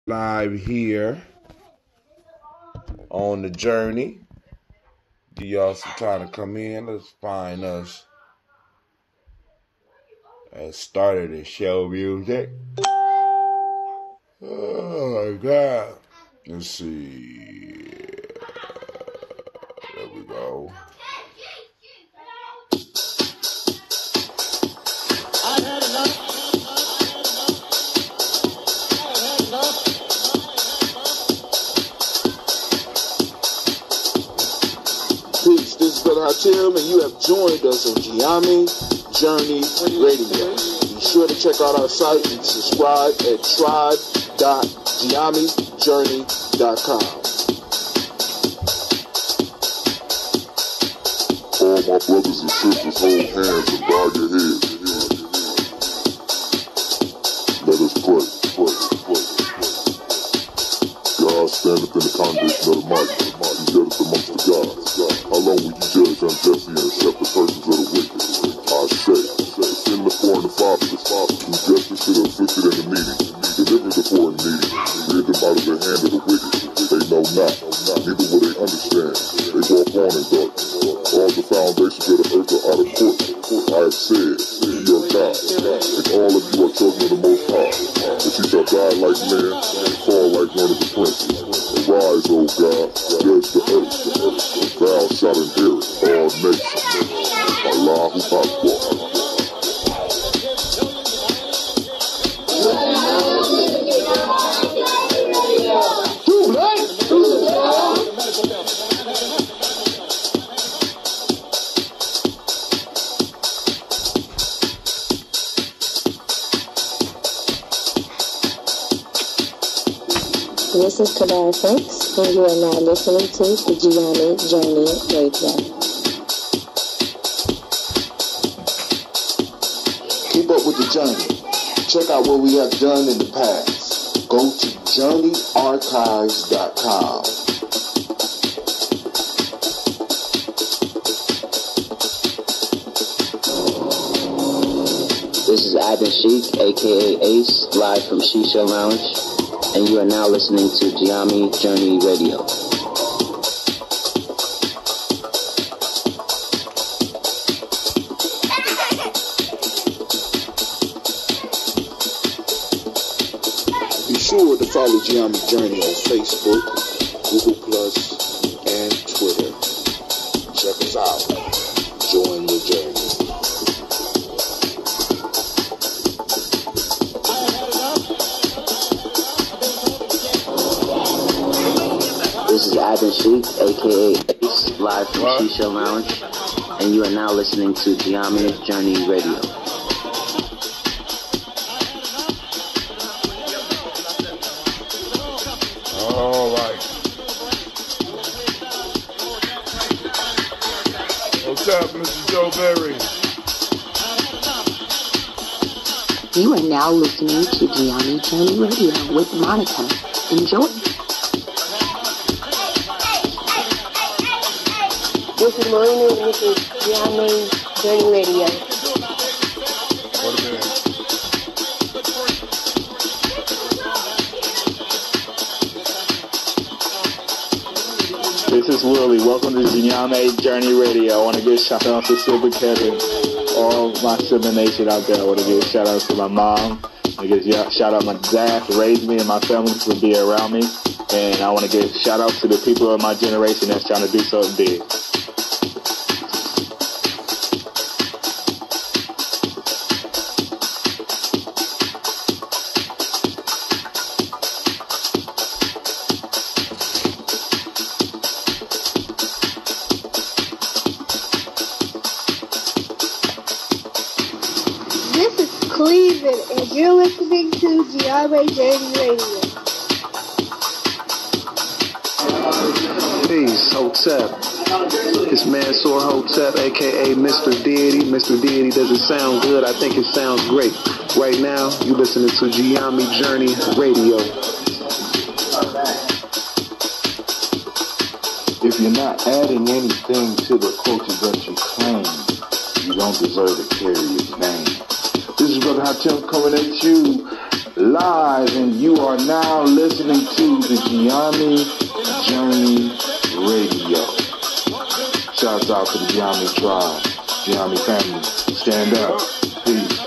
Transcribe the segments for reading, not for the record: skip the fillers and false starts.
Live here on the journey. Give y'all some time to come in. Let's find us. Let's start the show music. Oh my God. Let's see. There we go. Peace, this is Brother Hatim, and you have joined us on Giami Journey Radio. Be sure to check out our site and subscribe at tribe.giamijourney.com. All my brothers and sisters, hold hands and bow your heads. Let us pray. God standeth in the congregation of the mighty. He judgeth amongst the gods. How long will you judge unjustly and accept the persons of the wicked? I say, send the poor and the fatherless, do justice to the afflicted and the needy, deliver the poor and needy, rid them out of the hand of the wicked. They know not, neither will they understand. They walk on in darkness. All the foundations of the earth are out of court. I have said, ye are God, and all of you are children of the Most High. But you shall die like men, and fall like one of the princes. Arise, O God, judge the earth, and thou shalt inherit all nations. Allahu Akbar. This is Kadar Fix, and you are now listening to the Giami Journey Radio. Keep up with the journey. Check out what we have done in the past. Go to journeyarchives.com. This is Adnan Sheik, aka Ace, live from Shisha Lounge, and you are now listening to Giami Journey Radio. Be sure to follow Giami Journey on Facebook, Google+, and Twitter. Check us out. Join the journey. This is Adnan Sheik, aka Ace, live from Shisha Lounge, and you are now listening to Giami Journey Radio. All right. What's up, Mr. Joe Berry? You are now listening to Giami Journey Radio with Monica. Enjoy. This is Marina, and this is Giami Journey Radio. What a minute. This is Willie. Welcome to Giami Journey Radio. I want to give shout out to Silver Kevin, all my Silver Nation out there. I want to give shout out to my mom. I want to give shout out my dad for raising me and my family for being around me. And I want to give shout out to the people of my generation that's trying to do something big. This is Cleveland, and you're listening to Giami Journey Radio. Peace, Hotep. It's Mansour Hotep, aka Mr. Deity. Mr. Deity, does it sound good? I think it sounds great. Right now, you listening to Giami Journey Radio. If you're not adding anything to the culture that you claim, you don't deserve to carry his name. This is Brother Hatim coming at you live, and you are now listening to the Gianni Journey Radio. Shouts out to the Gianni tribe, Gianni family. Stand up. Peace.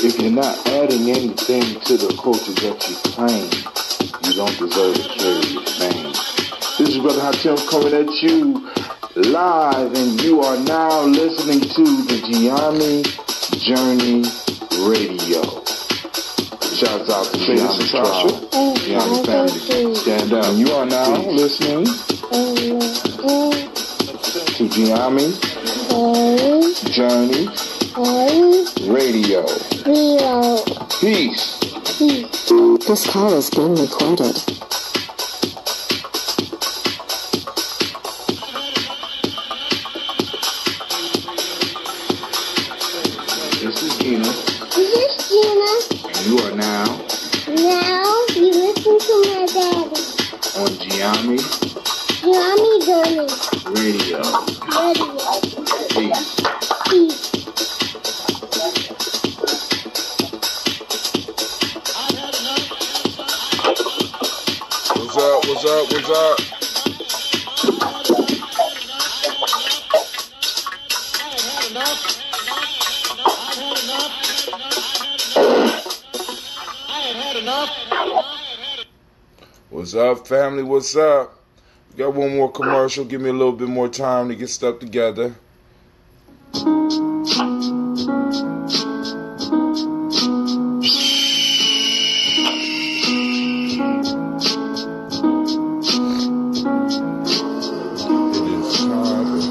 If you're not adding anything to the culture that you claim, you don't deserve to carry your name. This is Brother Hatem coming at you live, and you are now listening to the Gianni Journey Radio. Shouts out to Gianni tribe, Gianni family. Stand up. And you are now listening to Gianni Journey Radio. Peace. This call is being recorded. This is Gina. This is Gina. And you are now Now you listen to my daddy. on Gianni Journey Radio. Peace. Peace. What's up? What's up, family? What's up? Got one more commercial. Give me a little bit more time to get stuff together.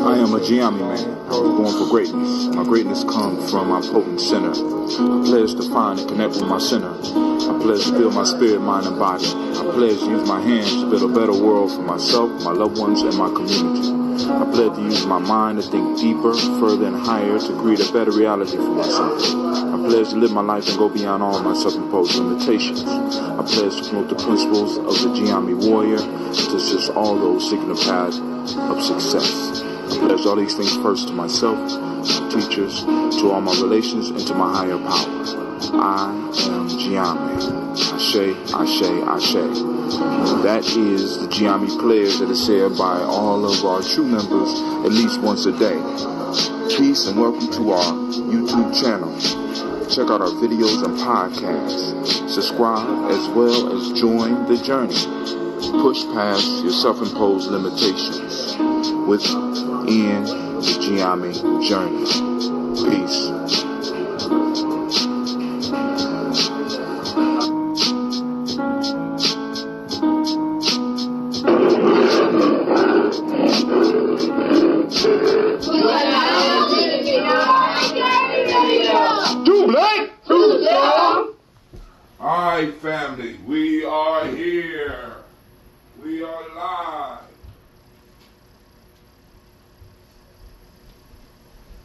I am a Gianni man. I was born for greatness. My greatness comes from my potent sinner. I pledge to find and connect with my sinner. I pledge to build my spirit, mind, and body. I pledge to use my hands to build a better world for myself, my loved ones, and my community. I pledge to use my mind to think deeper, further, and higher to create a better reality for myself. I pledge to live my life and go beyond all my self-imposed limitations. I pledge to promote the principles of the Gianni warrior and to assist all those seeking the path of success. I pledge all these things first to myself, to teachers, to all my relations, and to my higher power. I am Gianni. Ashe, Ashe, Ashe. That is the Gianni players that is said by all of our true members at least once a day. Peace and welcome to our YouTube channel. Check out our videos and podcasts. Subscribe as well as join the journey. Push past your self-imposed limitations within the Gianni journey. Peace. Alright, family, we are here. We are live.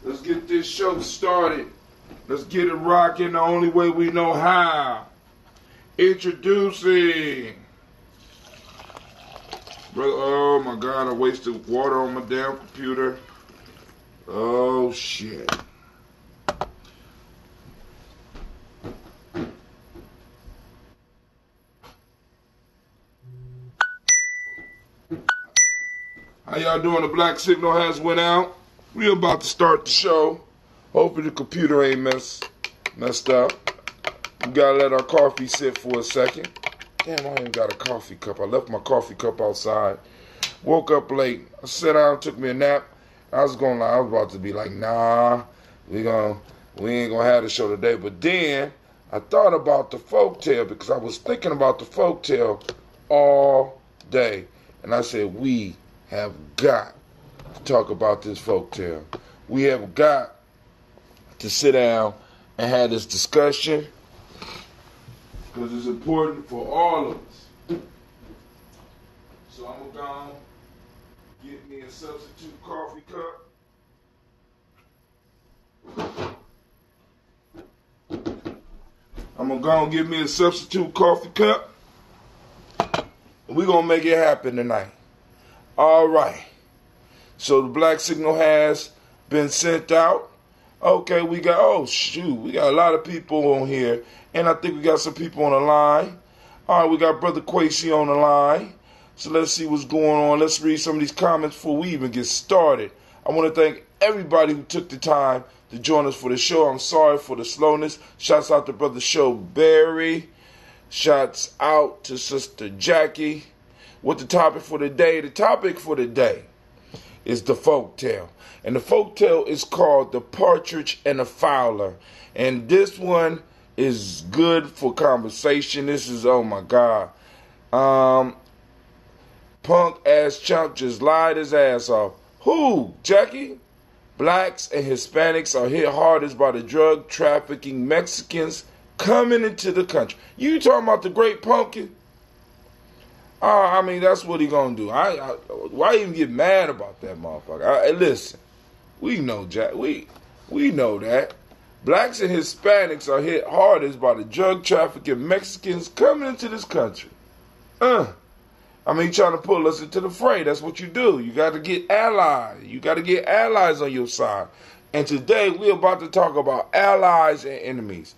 Let's get this show started. Let's get it rocking the only way we know how. Introducing. Brother, oh my God, I wasted water on my damn computer. Oh shit. How y'all doing? The black signal has went out. We're about to start the show. Hopefully the computer ain't messed up. We gotta let our coffee sit for a second. Damn, I ain't got a coffee cup. I left my coffee cup outside. Woke up late. I sat down, took me a nap. I was about to be like, nah, we ain't gonna have the show today. But then I thought about the folktale because I was thinking about the folktale all day. And I said, we have got to talk about this folktale. We have got to sit down and have this discussion because it's important for all of us. So I'm going to get me a substitute coffee cup. I'm going to go and get me a substitute coffee cup. We're going to make it happen tonight. All right. So the black signal has been sent out. Okay, we got a lot of people on here. And I think we got some people on the line. All right, we got Brother Quasi on the line. So let's see what's going on. Let's read some of these comments before we even get started. I want to thank everybody who took the time to join us for the show. I'm sorry for the slowness. Shouts out to Brother Show Barry. Shouts out to Sister Jackie. What the topic for the day? The topic for the day is the folktale. And the folktale is called The Patridge and the Fowler. And this one is good for conversation. This is, oh my God. Punk ass chump just lied his ass off. Who, Jackie? Blacks and Hispanics are hit hardest by the drug trafficking Mexicans coming into the country. You talking about the Great Pumpkin? I mean, that's what he gonna do. Why even get mad about that motherfucker? Listen, we know, Jack. We know that. Blacks and Hispanics are hit hardest by the drug trafficking Mexicans coming into this country. I mean, trying to pull us into the fray. That's what you do. You got to get allies. You got to get allies on your side. And today, we're about to talk about allies and enemies.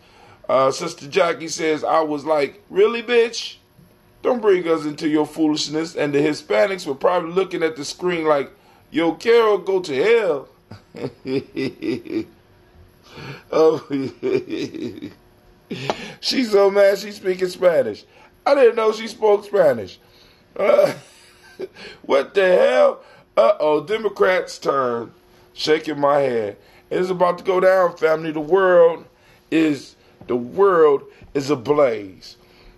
Sister Jackie says, I was like, really, bitch? Don't bring us into your foolishness. And the Hispanics were probably looking at the screen like, yo, Carol, go to hell. Oh, she's so mad she's speaking Spanish. I didn't know she spoke Spanish. What the hell? Uh-oh, Democrats turn. Shaking my head. It's about to go down, family. The world is ablaze.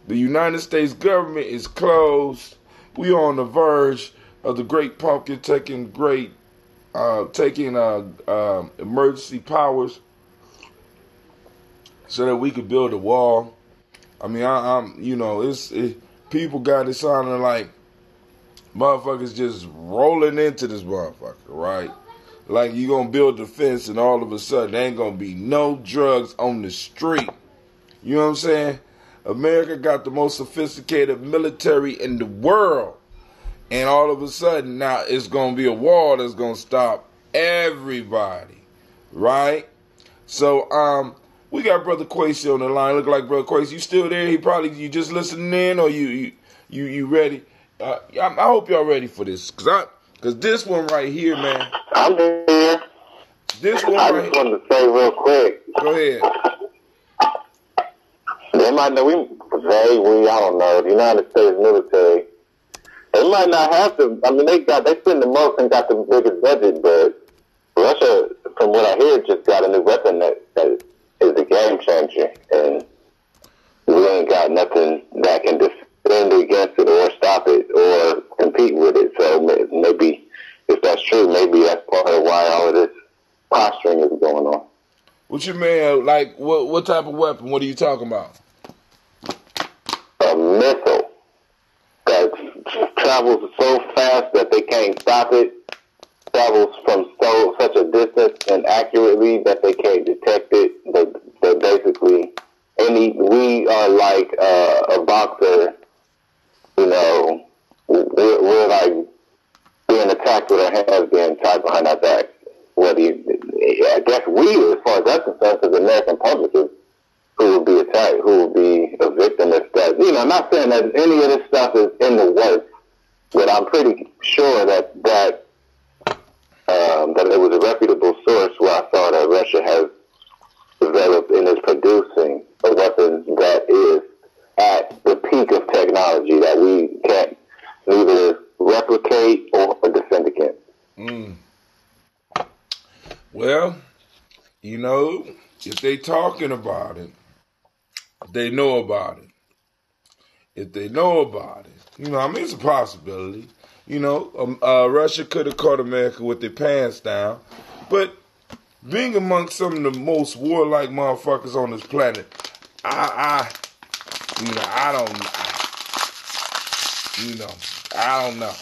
The United States government is closed. We are on the verge of the Great Pumpkin taking emergency powers so that we could build a wall. I mean, people got it sounding like motherfuckers just rolling into this motherfucker, right? Like you gonna build a fence and all of a sudden there ain't gonna be no drugs on the street. You know what I'm saying? America got the most sophisticated military in the world. And all of a sudden now it's gonna be a wall that's gonna stop everybody. Right? So we got Brother Quasi on the line. Look like Brother Quasi. You still there? You just listening in, or you ready? I hope y'all ready for this, cause this one right here, man. I'm here. This one I right just wanted to say real quick. Go ahead. They might know I don't know, the United States military. They might not have to. I mean, they spend the most and got the biggest budget, but Russia, from what I hear, just got a new weapon that is a game changer, and we ain't got nothing that can defend against it or stop it or compete with it. So maybe, if that's true, maybe that's part of why all of this posturing is going on. What you mean? Like, what type of weapon? What are you talking about? A missile that travels so fast that they can't stop it. Travels from such a distance and accurately that they can't detect it. But basically, we are like a boxer. You know, we're like being attacked with our hands being tied behind our back. I guess we, as far as that's concerned, because the American public is who will be attacked, who will be a victim of that. You know, I'm not saying that any of this stuff is in the works, but I'm pretty sure that it was a reputable source where I saw that Russia has developed and is producing a weapon that is at the peak of technology that we can't neither replicate or defend against. Well, you know, if they talking about it, they know about it. If they know about it, you know, I mean, it's a possibility. Russia could have caught America with their pants down. But being amongst some of the most warlike motherfuckers on this planet, I don't know.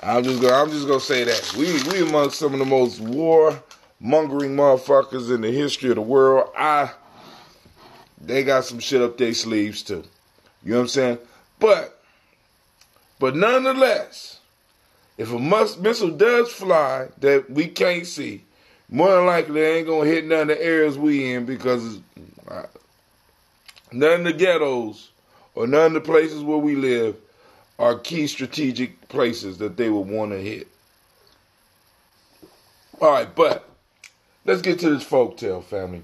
I'm just gonna say that we amongst some of the most war-mongering motherfuckers in the history of the world. They got some shit up their sleeves too. You know what I'm saying? But nonetheless, if a missile does fly that we can't see, more than likely they ain't gonna hit none of the areas we in, because none of the ghettos or none of the places where we live are key strategic places that they would want to hit. All right, but let's get to this folktale, family.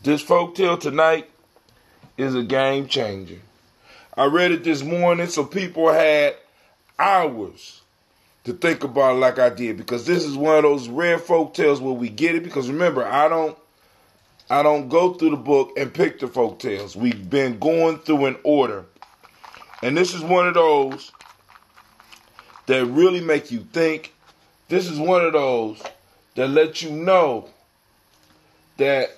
This folktale tonight is a game changer. I read it this morning, so people had hours to think about it like I did, because this is one of those rare folktales where we get it. Because remember, I don't go through the book and pick the folktales. We've been going through an order. And this is one of those that really make you think. This is one of those that let you know that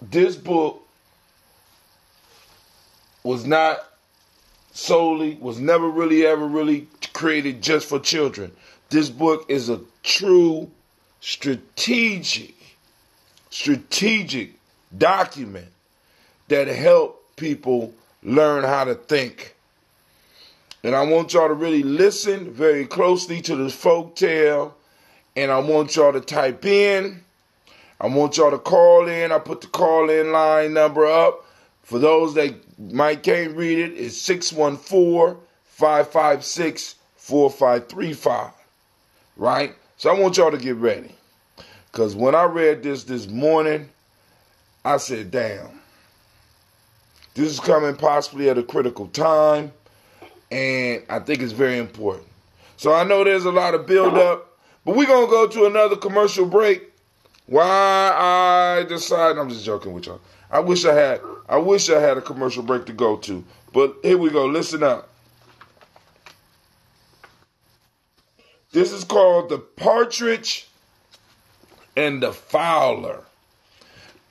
this book was never really ever really created just for children. This book is a true strategic document that help people learn how to think. And I want y'all to really listen very closely to this folktale, and I want y'all to type in. I want y'all to call in. I put the call-in line number up. For those that might can't read it, it's 614-556-4535. Right? So I want y'all to get ready. Because when I read this morning, I said, damn. This is coming possibly at a critical time, and I think it's very important. So I know there's a lot of build-up, but we're going to go to another commercial break. Why I decided, I'm just joking with y'all. I wish I had a commercial break to go to, but here we go. Listen up. This is called The Patridge and the Fowler.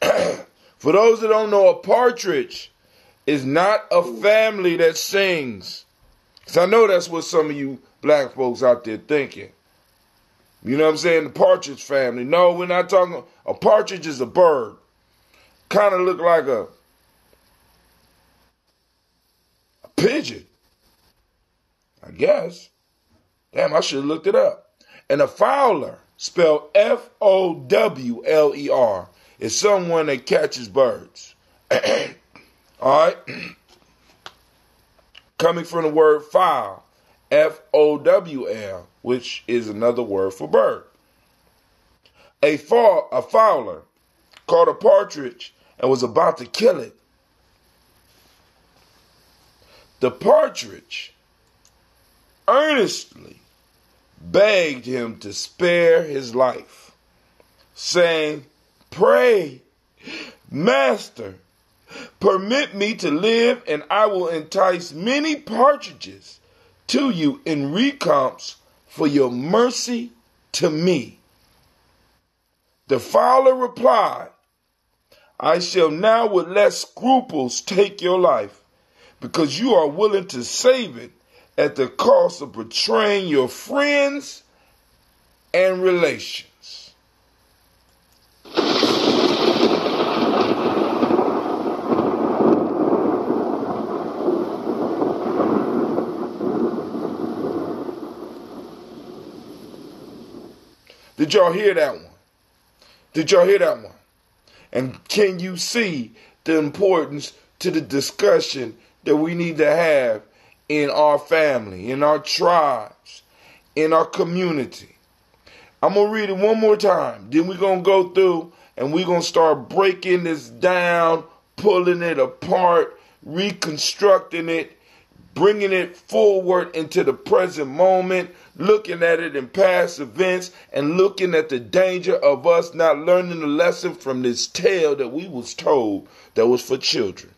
For those that don't know, a partridge is not a family that sings. Because I know that's what some of you black folks out there thinking. You know what I'm saying? The partridge family. No, we're not talking. A partridge is a bird. Kind of look like a pigeon, I guess. Damn, I should have looked it up. And a fowler, spelled Fowler, is someone that catches birds. All right? Coming from the word fowl, Fowl, which is another word for bird. A fowler caught a partridge and was about to kill it. The partridge earnestly begged him to spare his life, saying, "Pray, master, permit me to live, and I will entice many partridges to you in recompense for your mercy to me." The fowler replied, "I shall now with less scruples take your life, because you are willing to save it at the cost of betraying your friends and relations." Did y'all hear that one? Did y'all hear that one? And can you see the importance to the discussion that we need to have in our family, in our tribes, in our community? I'm going to read it one more time. Then we're going to go through and we're going to start breaking this down, pulling it apart, reconstructing it, bringing it forward into the present moment, looking at it in past events, and looking at the danger of us not learning the lesson from this tale that we was told that was for children.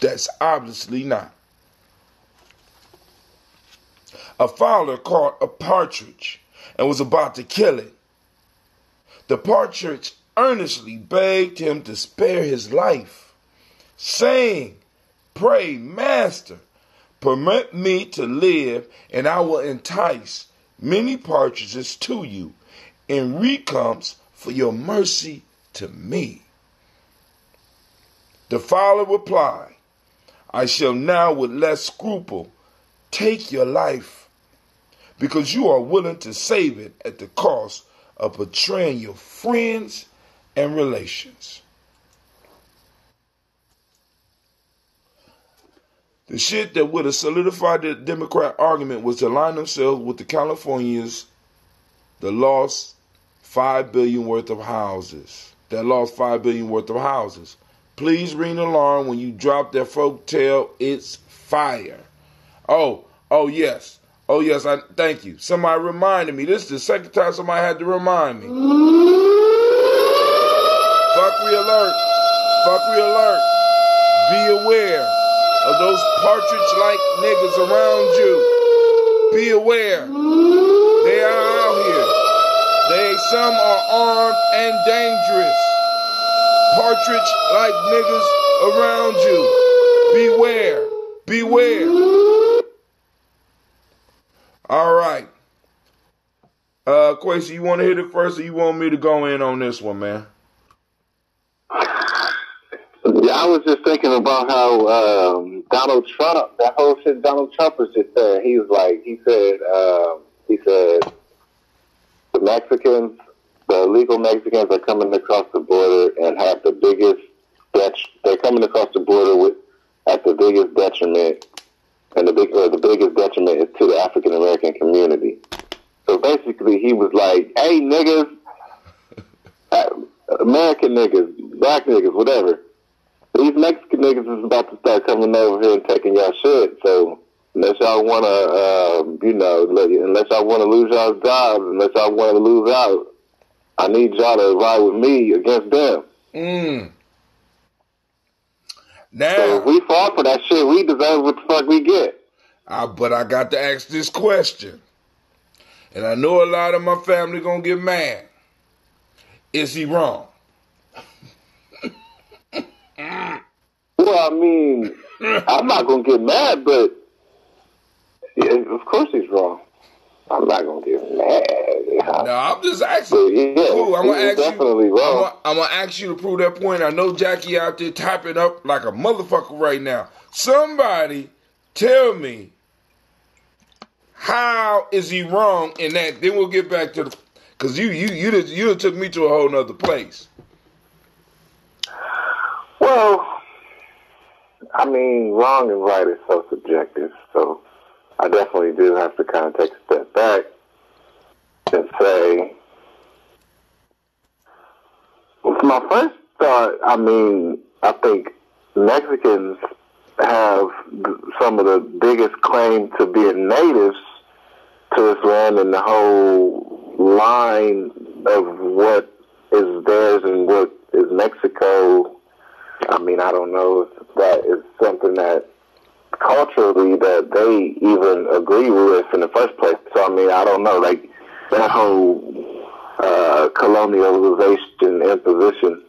That's obviously not. A Fowler caught a partridge and was about to kill it. The partridge earnestly begged him to spare his life, saying, "Pray, master, permit me to live, and I will entice many partridges to you in recompense for your mercy to me." The Fowler replied, "I shall now with less scruple take your life, because you are willing to save it at the cost of betraying your friends and relations." The shit that would have solidified the Democrat argument was to align themselves with the Californians, the lost $5 billion worth of houses. Please ring the alarm when you drop that folktale. It's fire. Oh yes. Thank you. Somebody reminded me. This is the second time somebody had to remind me. Fuckery alert. Be aware of those partridge-like niggas around you. Be aware. They are out here. Some are armed and dangerous. Partridge-like niggas around you. Beware. All right. Quasi, you want to hit it first, or you want me to go in on this one, man? Yeah, I was just thinking about how Donald Trump, that whole shit Donald Trump was just saying. He said the Mexicans, the illegal Mexicans are coming across the border and have the biggest they're coming across the border at the biggest detriment, and the biggest detriment is to the African American community. So basically, he was like, "Hey, niggas, American niggas, black niggas, whatever. These Mexican niggas is about to start coming over here and taking y'all shit. So unless y'all want to, unless y'all want to lose y'all jobs, unless y'all want to lose out, I need y'all to ride with me against them." Now, so if we fall for that shit, we deserve what the fuck we get. But I got to ask this question, and I know a lot of my family gonna get mad. Is he wrong? Well, I mean, I'm not gonna get mad, but yeah, of course he's wrong. I'm not gonna get mad. No, I'm just asking. Yeah, cool. I'm gonna ask definitely you. Wrong. I'm gonna ask you to prove that point. I know Jackie out there typing up like a motherfucker right now. Somebody tell me, how is he wrong in that? Then we'll get back to the, because you took me to a whole nother place. Well, I mean, wrong and right is so subjective, so I definitely do have to kind of take a step back and say, my first thought, I mean, I think Mexicans have some of the biggest claim to being natives to this land, and the whole line of what is theirs and what is Mexico. I mean, I don't know if that is something that culturally that they even agree with in the first place. So, I mean, I don't know, like that whole colonialization imposition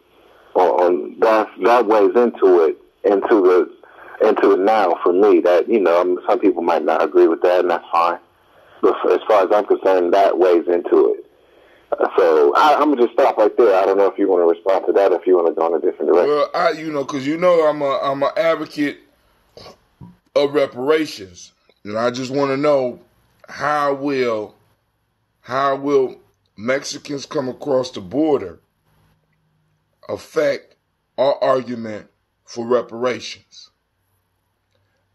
on that weighs into it now for me. That, you know, some people might not agree with that, and that's fine. But as far as I'm concerned, that weighs into it. So I'm gonna just stop right there. I don't know if you want to respond to that, or if you want to go in a different direction. Well, because I'm an advocate of reparations, and I just want to know how will Mexicans come across the border affect our argument for reparations?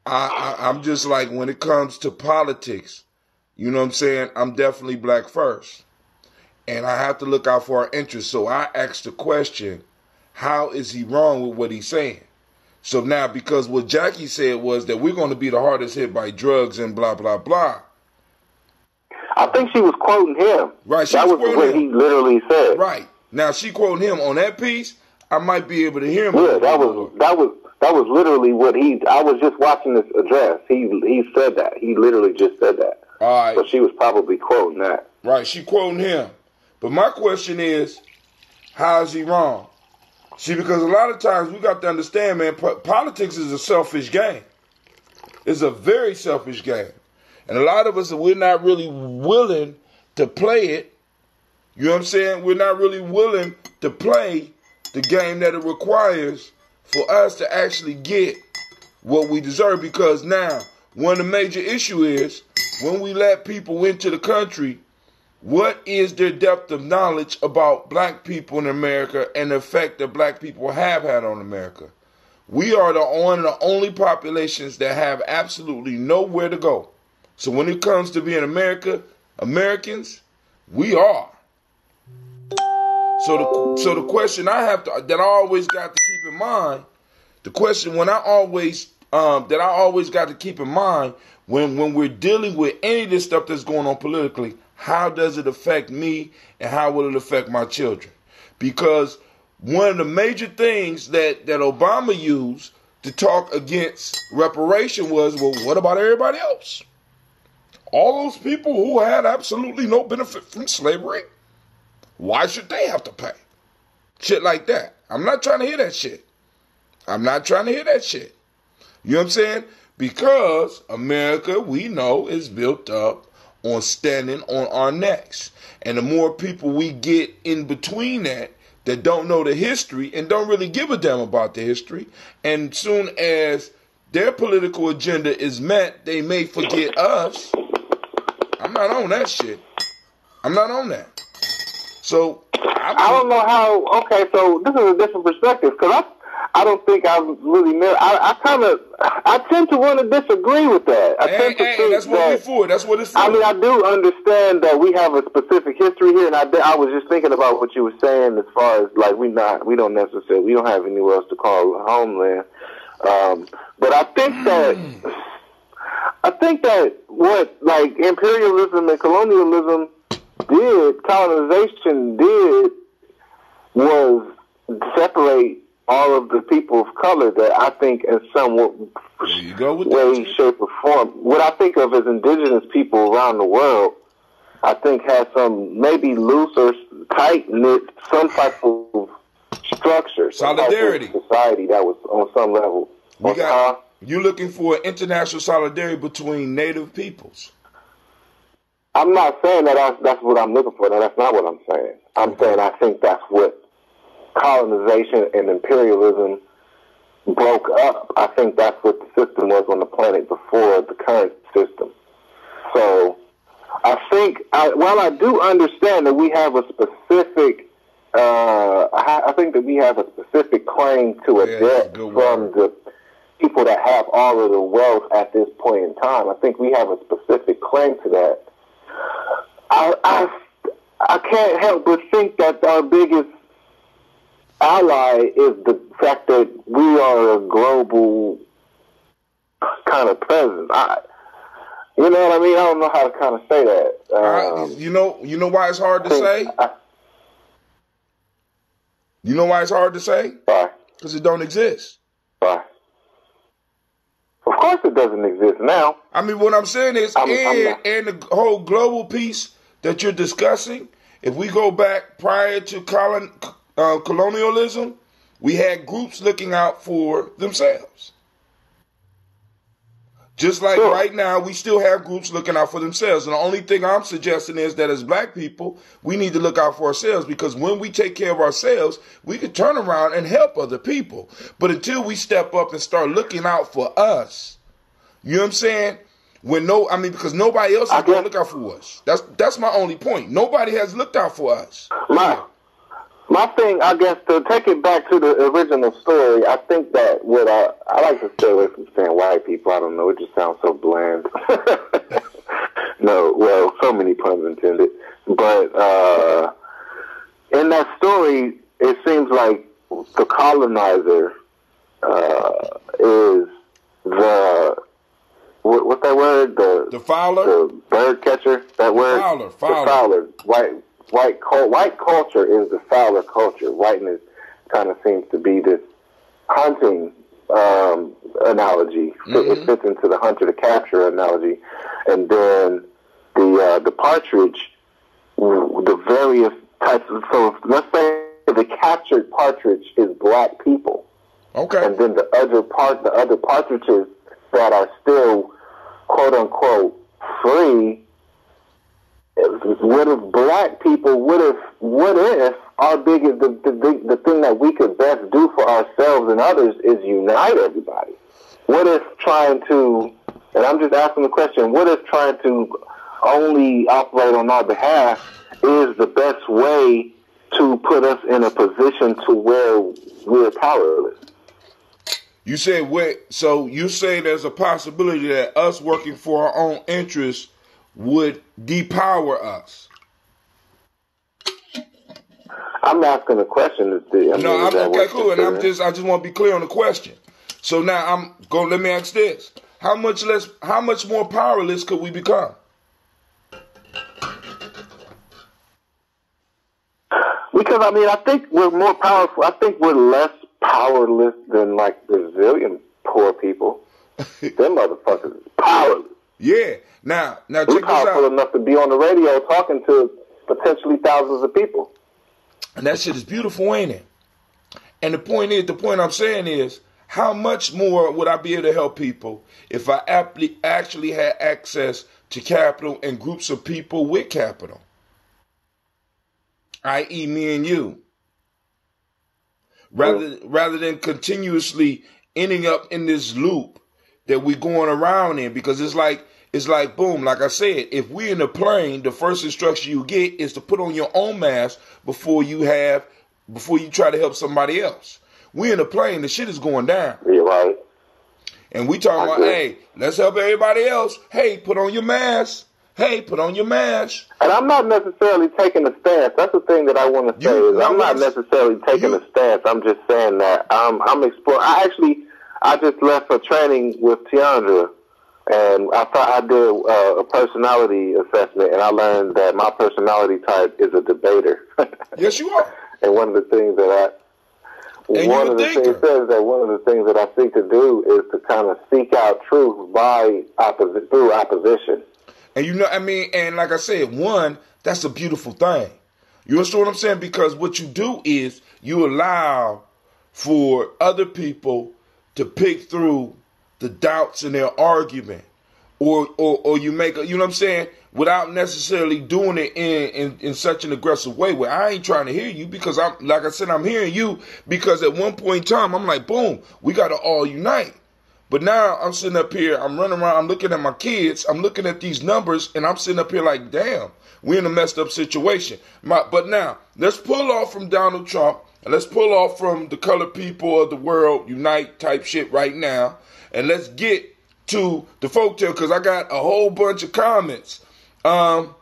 I'm just like, when it comes to politics, you know what I'm saying? I'm definitely black first. And I have to look out for our interests. So I asked the question, how is he wrong with what he's saying? So now, because what Jackie said was that we're going to be the hardest hit by drugs and blah, blah, blah. I think she was quoting him. Right. That was what he literally said. Right. Now, she quoting him on that piece. I might be able to hear him. Yeah, that was literally what I was just watching this address. He said that. He literally just said that. All right. So she was probably quoting that. Right, she quoting him. But my question is, how is he wrong? See, because a lot of times we got to understand, man, politics is a selfish game. It's a very selfish game. And a lot of us, we're not really willing to play it. You know what I'm saying? We're not really willing to play the game that it requires for us to actually get what we deserve. Because now, one of the major issue is, when we let people into the country, what is their depth of knowledge about black people in America and the effect that black people have had on America? We are one of the only populations that have absolutely nowhere to go. So when it comes to being Americans, we are. So the question that I always got to keep in mind, that I always got to keep in mind when we're dealing with any of this stuff that's going on politically, how does it affect me and how will it affect my children? Because one of the major things that Obama used to talk against reparation was, well, what about everybody else? All those people who had absolutely no benefit from slavery, why should they have to pay? Shit like that. I'm not trying to hear that shit. You know what I'm saying? Because America, we know, is built up on standing on our necks. And the more people we get in between that don't know the history and don't really give a damn about the history, and soon as their political agenda is met, they may forget us. I'm not on that shit. I'm not on that. So, I don't know how, okay, so this is a different perspective, because I don't think I've really met. I tend to want to disagree with that. I tend to think that's what it's for. That's what it's for. I mean, I do understand that we have a specific history here, and I was just thinking about what you were saying as far as like we don't have anywhere else to call homeland. But I think that what like imperialism and colonialism colonization did was separate all of the people of color that I think in some way, shape, or form, what I think of as indigenous people around the world, I think has some maybe loose or tight-knit, some type of structure. Solidarity. Some type of society that was on some level. You're looking for international solidarity between native peoples. I'm not saying that that's what I'm looking for. No, that's not what I'm saying. I'm saying I think that's what colonization and imperialism broke up. I think that's what the system was on the planet before the current system. So I think, while I do understand that we have a specific, I think that we have a specific claim to a debt from the people that have all of the wealth at this point in time. I think we have a specific claim to that. I can't help but think that our biggest ally is the fact that we are a global kind of presence. You know what I mean? I don't know how to kind of say that. You know why it's hard to say? You know why it's hard to say? Why? Because it don't exist. Why? Of course it doesn't exist now. I mean, what I'm saying is, and the whole global piece that you're discussing, if we go back prior to colonialism, we had groups looking out for themselves. Just like right now, we still have groups looking out for themselves. And the only thing I'm suggesting is that as black people, we need to look out for ourselves, because when we take care of ourselves, we can turn around and help other people. But until we step up and start looking out for us, you know what I'm saying? Because nobody else is going to look out for us. That's my only point. Nobody has looked out for us. My thing, I guess, to take it back to the original story, I think that what I like to stay away from saying white people. I don't know, it just sounds so bland. No, well, so many puns intended. But in that story, it seems like the colonizer is what's that word? The Fowler? The bird catcher, that word? Fowler. The Fowler. White culture is the Fowler culture. Whiteness kind of seems to be this hunting analogy. Mm-hmm. It fits into the hunter to capture analogy. And then the partridge, the various types of, so let's say the captured partridge is black people. Okay. And then the other partridges that are still, quote unquote, free. What if black people? What if our biggest the thing that we could best do for ourselves and others is unite everybody? What if trying to, and I'm just asking the question, what if trying to only operate on our behalf is the best way to put us in a position to where we're powerless? You say so you say there's a possibility that us working for our own interests would depower us. I'm asking a question. Okay, cool. And I just want to be clear on the question. So now let me ask this. How much more powerless could we become? Because, I think we're more powerful. I think we're less powerless than, like, Brazilian poor people. Them motherfuckers is powerless. Yeah. Now check we're this out. powerful enough to be on the radio talking to potentially thousands of people. And that shit is beautiful, ain't it? And the point I'm saying is, how much more would I be able to help people if I actually had access to capital and groups of people with capital? I.e. me and you. Rather than continuously ending up in this loop that we're going around in, because it's like boom, like I said, if we're in a plane, the first instruction you get is to put on your own mask before you try to help somebody else. We're in a plane, the shit is going down. You're right. And we talking about, hey, let's help everybody else. Hey, put on your mask. Hey, put on your mask. And I'm not necessarily taking a stance. That's the thing that I want to say. I'm not necessarily taking a stance. I'm just saying that I'm exploring. I just left for training with Tiandra, and I thought I did a personality assessment, and I learned that my personality type is a debater. Yes, you are. And one of the things that one of the things that I seek to do is to kind of seek out truth through opposition. And and like I said, that's a beautiful thing. You understand what I'm saying? Because what you do is you allow for other people to pick through the doubts in their argument, or you make you know what I'm saying, without necessarily doing it in such an aggressive way where I ain't trying to hear you, because I'm hearing you because at one point in time I'm like, boom, we got to all unite. But now I'm sitting up here, I'm running around, I'm looking at my kids, I'm looking at these numbers, and I'm sitting up here like, damn, we're in a messed up situation. But now, let's pull off from Donald Trump, and let's pull off from the colored people of the world, unite type shit right now, and let's get to the folktale, because I got a whole bunch of comments. The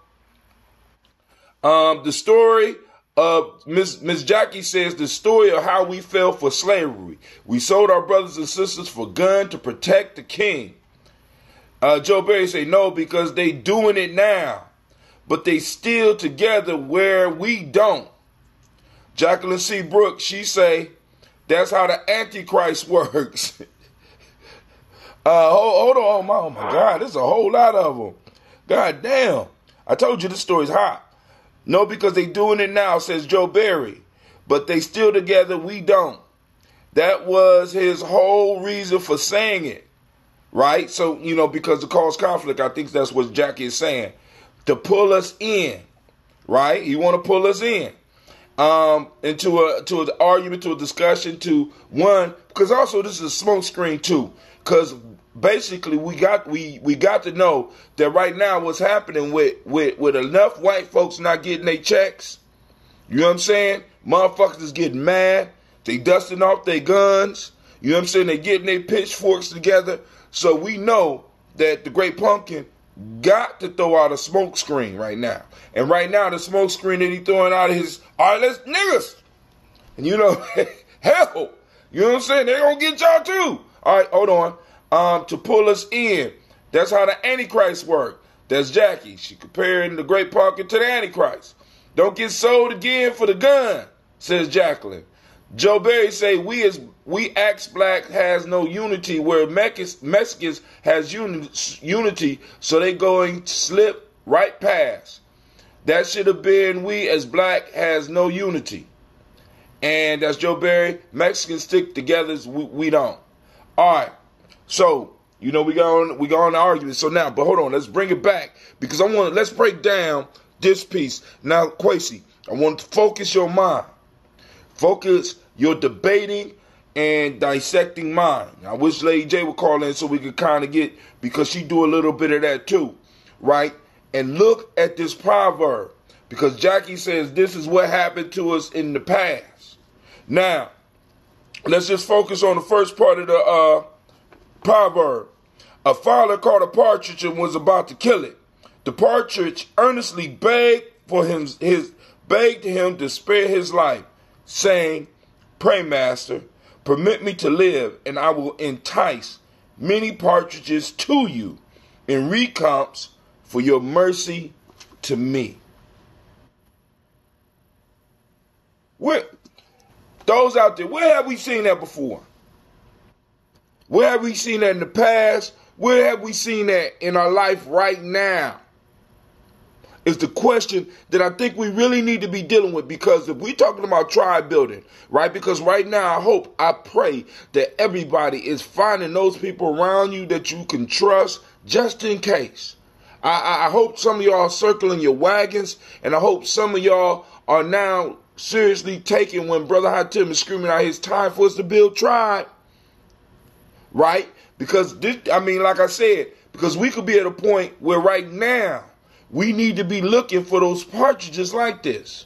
story of Miss Jackie says, the story of how we fell for slavery. We sold our brothers and sisters for gun to protect the king. Joe Berry say, no, because they doing it now, but they still together where we don't. Jacqueline C. Brooks, she say, that's how the Antichrist works. Hold on, oh my God, there's a whole lot of them. God damn, I told you this story's hot. No, because they doing it now, says Joe Berry. But they still together, we don't. That was his whole reason for saying it. Right? So, because to cause conflict, I think that's what Jackie is saying. To pull us in. Right? He want to pull us in. Into an argument, to a discussion, to one. Because also this is a smoke screen too. Because basically we got to know that right now what's happening with enough white folks not getting their checks, you know what I'm saying? Motherfuckers is getting mad. They dusting off their guns. You know what I'm saying? They getting their pitchforks together. So we know that the Great Pumpkin got to throw out a smoke screen right now. And right now the smoke screen that he throwing out is, all right, let's niggas. And hell, you know what I'm saying? They gonna get y'all too. All right, hold on. To pull us in. That's how the Antichrist work. That's Jackie. She comparing the Great Pumpkin to the Antichrist. Don't get sold again for the gun, says Jacqueline. Joe Berry say, we Axe Black has no unity, where Mexicans has unity, so they going to slip right past. That should have been we as black has no unity. And that's Joe Barry. Mexicans stick together, we don't. All right. So, we go on the argument. So now, but hold on, let's bring it back because let's break down this piece. Now, Quasi, I want to focus your mind. Focus your debating and dissecting mind. I wish Lady J would call in so we could kind of get, because she do a little bit of that too, right? And look at this proverb, because Jackie says this is what happened to us in the past. Now, let's just focus on the first part of the proverb. A fowler caught a partridge and was about to kill it. The partridge earnestly begged him to spare his life, saying, "Pray, master, permit me to live, and I will entice many partridges to you in recompense for your mercy to me." Those out there, where have we seen that before? Where have we seen that in the past? Where have we seen that in our life right now? Is the question that I think we really need to be dealing with, because if we're talking about tribe building, right? Because right now I pray that everybody is finding those people around you that you can trust just in case. I hope some of y'all are circling your wagons, and I hope some of y'all are now seriously taking when Brother Hatim is screaming out, "It's time for us to build tribe." Right? Because like I said, because we could be at a point where right now we need to be looking for those partridges like this.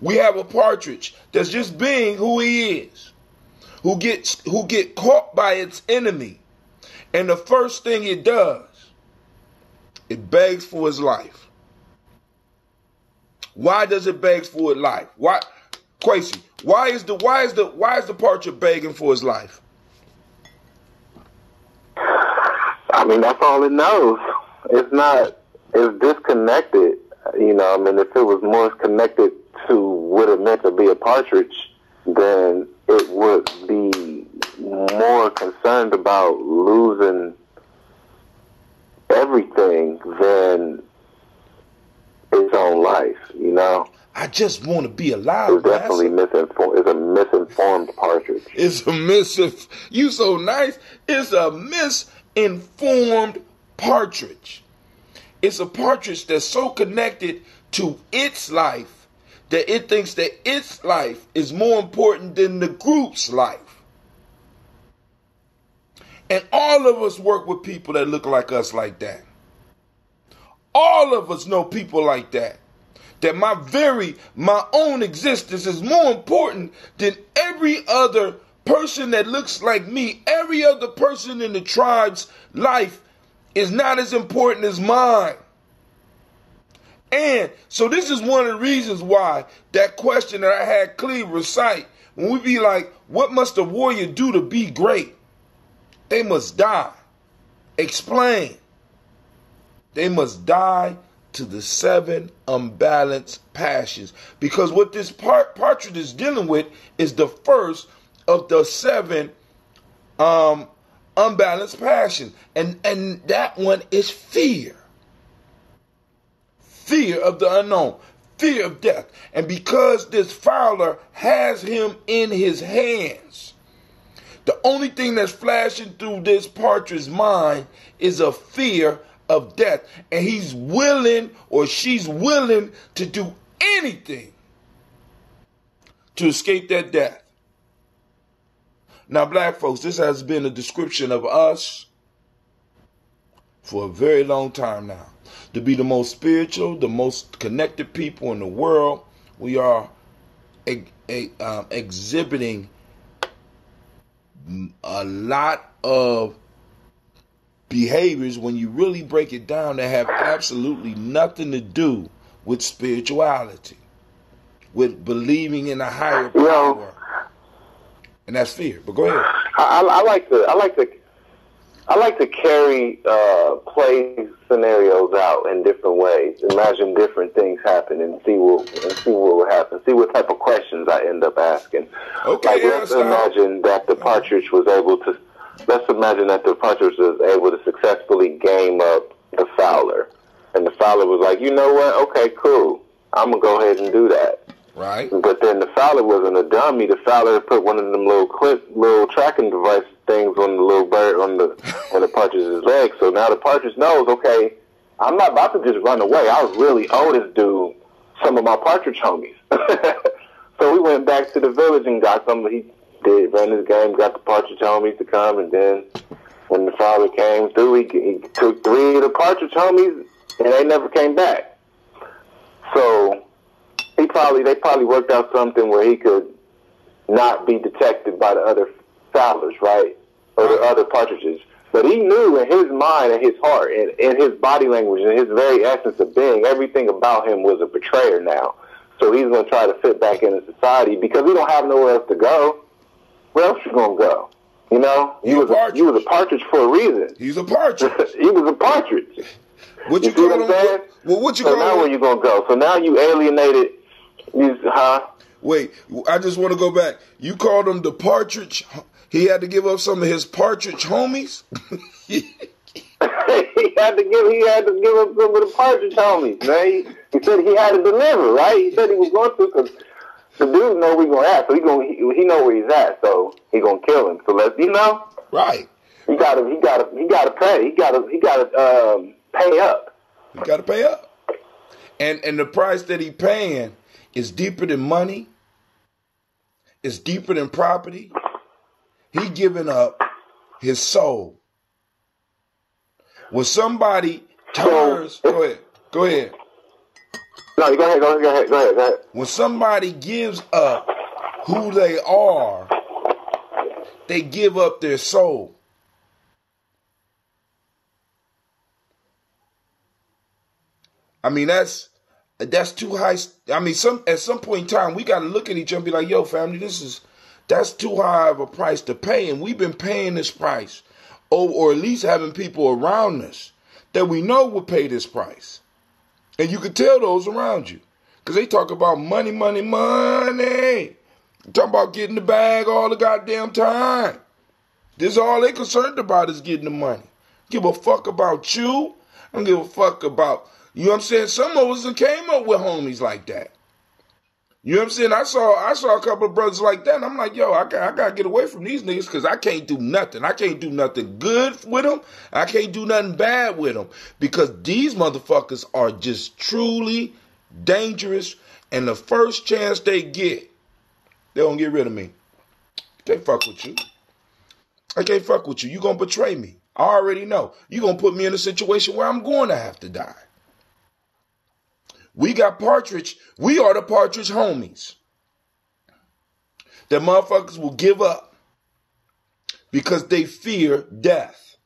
We have a partridge that's just being who he is, who get caught by its enemy, and the first thing it does, it begs for his life. Why does it beg for its life? Why, Quasi? Why is the partridge begging for his life? I mean, that's all it knows. It's disconnected. If it was more connected to what it meant to be a partridge, then it would be more concerned about losing everything than its own life, I just want to be alive. It's definitely misinformed. It's a misinformed partridge. You so nice. It's a misinformed partridge. It's a partridge that's so connected to its life that it thinks that its life is more important than the group's life. And all of us work with people that look like us like that. All of us know people like that. That my own existence is more important than every other person that looks like me. Every other person in the tribe's life is not as important as mine. And so this is one of the reasons why that question that I had Cleve recite, when we be like, what must a warrior do to be great? They must die. Explain. They must die to the 7 unbalanced passions. Because what this partridge is dealing with is the first of the 7 unbalanced passions. And that one is fear. Fear of the unknown. Fear of death. And because this Fowler has him in his hands, the only thing that's flashing through this partridge's mind is a fear of death. And he's willing, or she's willing, to do anything to escape that death. Now, black folks, this has been a description of us for a very long time now. To be the most spiritual, the most connected people in the world, we are exhibiting a lot of behaviors, when you really break it down, that have absolutely nothing to do with spirituality, with believing in a higher power, and that's fear. But go ahead. I like to carry play scenarios out in different ways. Imagine different things happen and see what will happen. See what type of questions I end up asking. Okay. Let's imagine that the partridge was able to. Let's imagine that the partridge was able to successfully game up the Fowler, And the Fowler was like, you know what? Okay, cool. I'm going to go ahead and do that. Right. But then the Fowler wasn't a dummy. The Fowler put one of them little tracking device things on the little bird, on the partridge's leg. So now the partridge knows, okay, I'm not about to just run away. I really owe this dude some of my partridge homies. So we went back to the village and got some. He ran his game, got the partridge homies to come, and then when the Fowler came through, he took 3 of the partridge homies, and they never came back. So they probably worked out something where he could not be detected by the other Fowlers, right, or the other partridges. But he knew in his mind and his heart and in his body language and his very essence of being, everything about him was a betrayer now. So he's going to try to fit back into society because he don't have nowhere else to go. Where else you going to go? You know? You was a partridge for a reason. He's a partridge. He was a partridge. What you call him? What you call him? So now where you going to go? So now you alienated. Wait, I just want to go back. You called him the partridge. He had to give up some of his partridge homies? he had to give up some of the partridge homies, man. He said he had to deliver, right? He said he was going to, because the dude know where he's going to at, so he know where he's at, so he going to kill him. So let's, right? He got to pay. He got to pay up. He got to pay up, and the price that he paying is deeper than money. It's deeper than property. He giving up his soul. When somebody turns, go ahead. No, you go ahead. When somebody gives up who they are, they give up their soul. I mean, that's too high. I mean, at some point in time, we got to look at each other and be like, yo, family, that's too high of a price to pay. And we've been paying this price, or at least having people around us that we know will pay this price. And you can tell those around you, because they talk about money, money, money. Talking about getting the bag all the goddamn time. This is all they concerned about, is getting the money. Give a fuck about you. I don't give a fuck about, you know what I'm saying? Some of us came up with homies like that. You know what I'm saying? I saw a couple of brothers like that, and I'm like, yo, I gotta get away from these niggas, because I can't do nothing. I can't do nothing good with them. I can't do nothing bad with them, because these motherfuckers are just truly dangerous, and the first chance they get, they gonna get rid of me. Can't fuck with you. I can't fuck with you. You gonna betray me. I already know. You gonna put me in a situation where I'm going to have to die. We got Partridge. We are the Partridge homies that motherfuckers will give up because they fear death.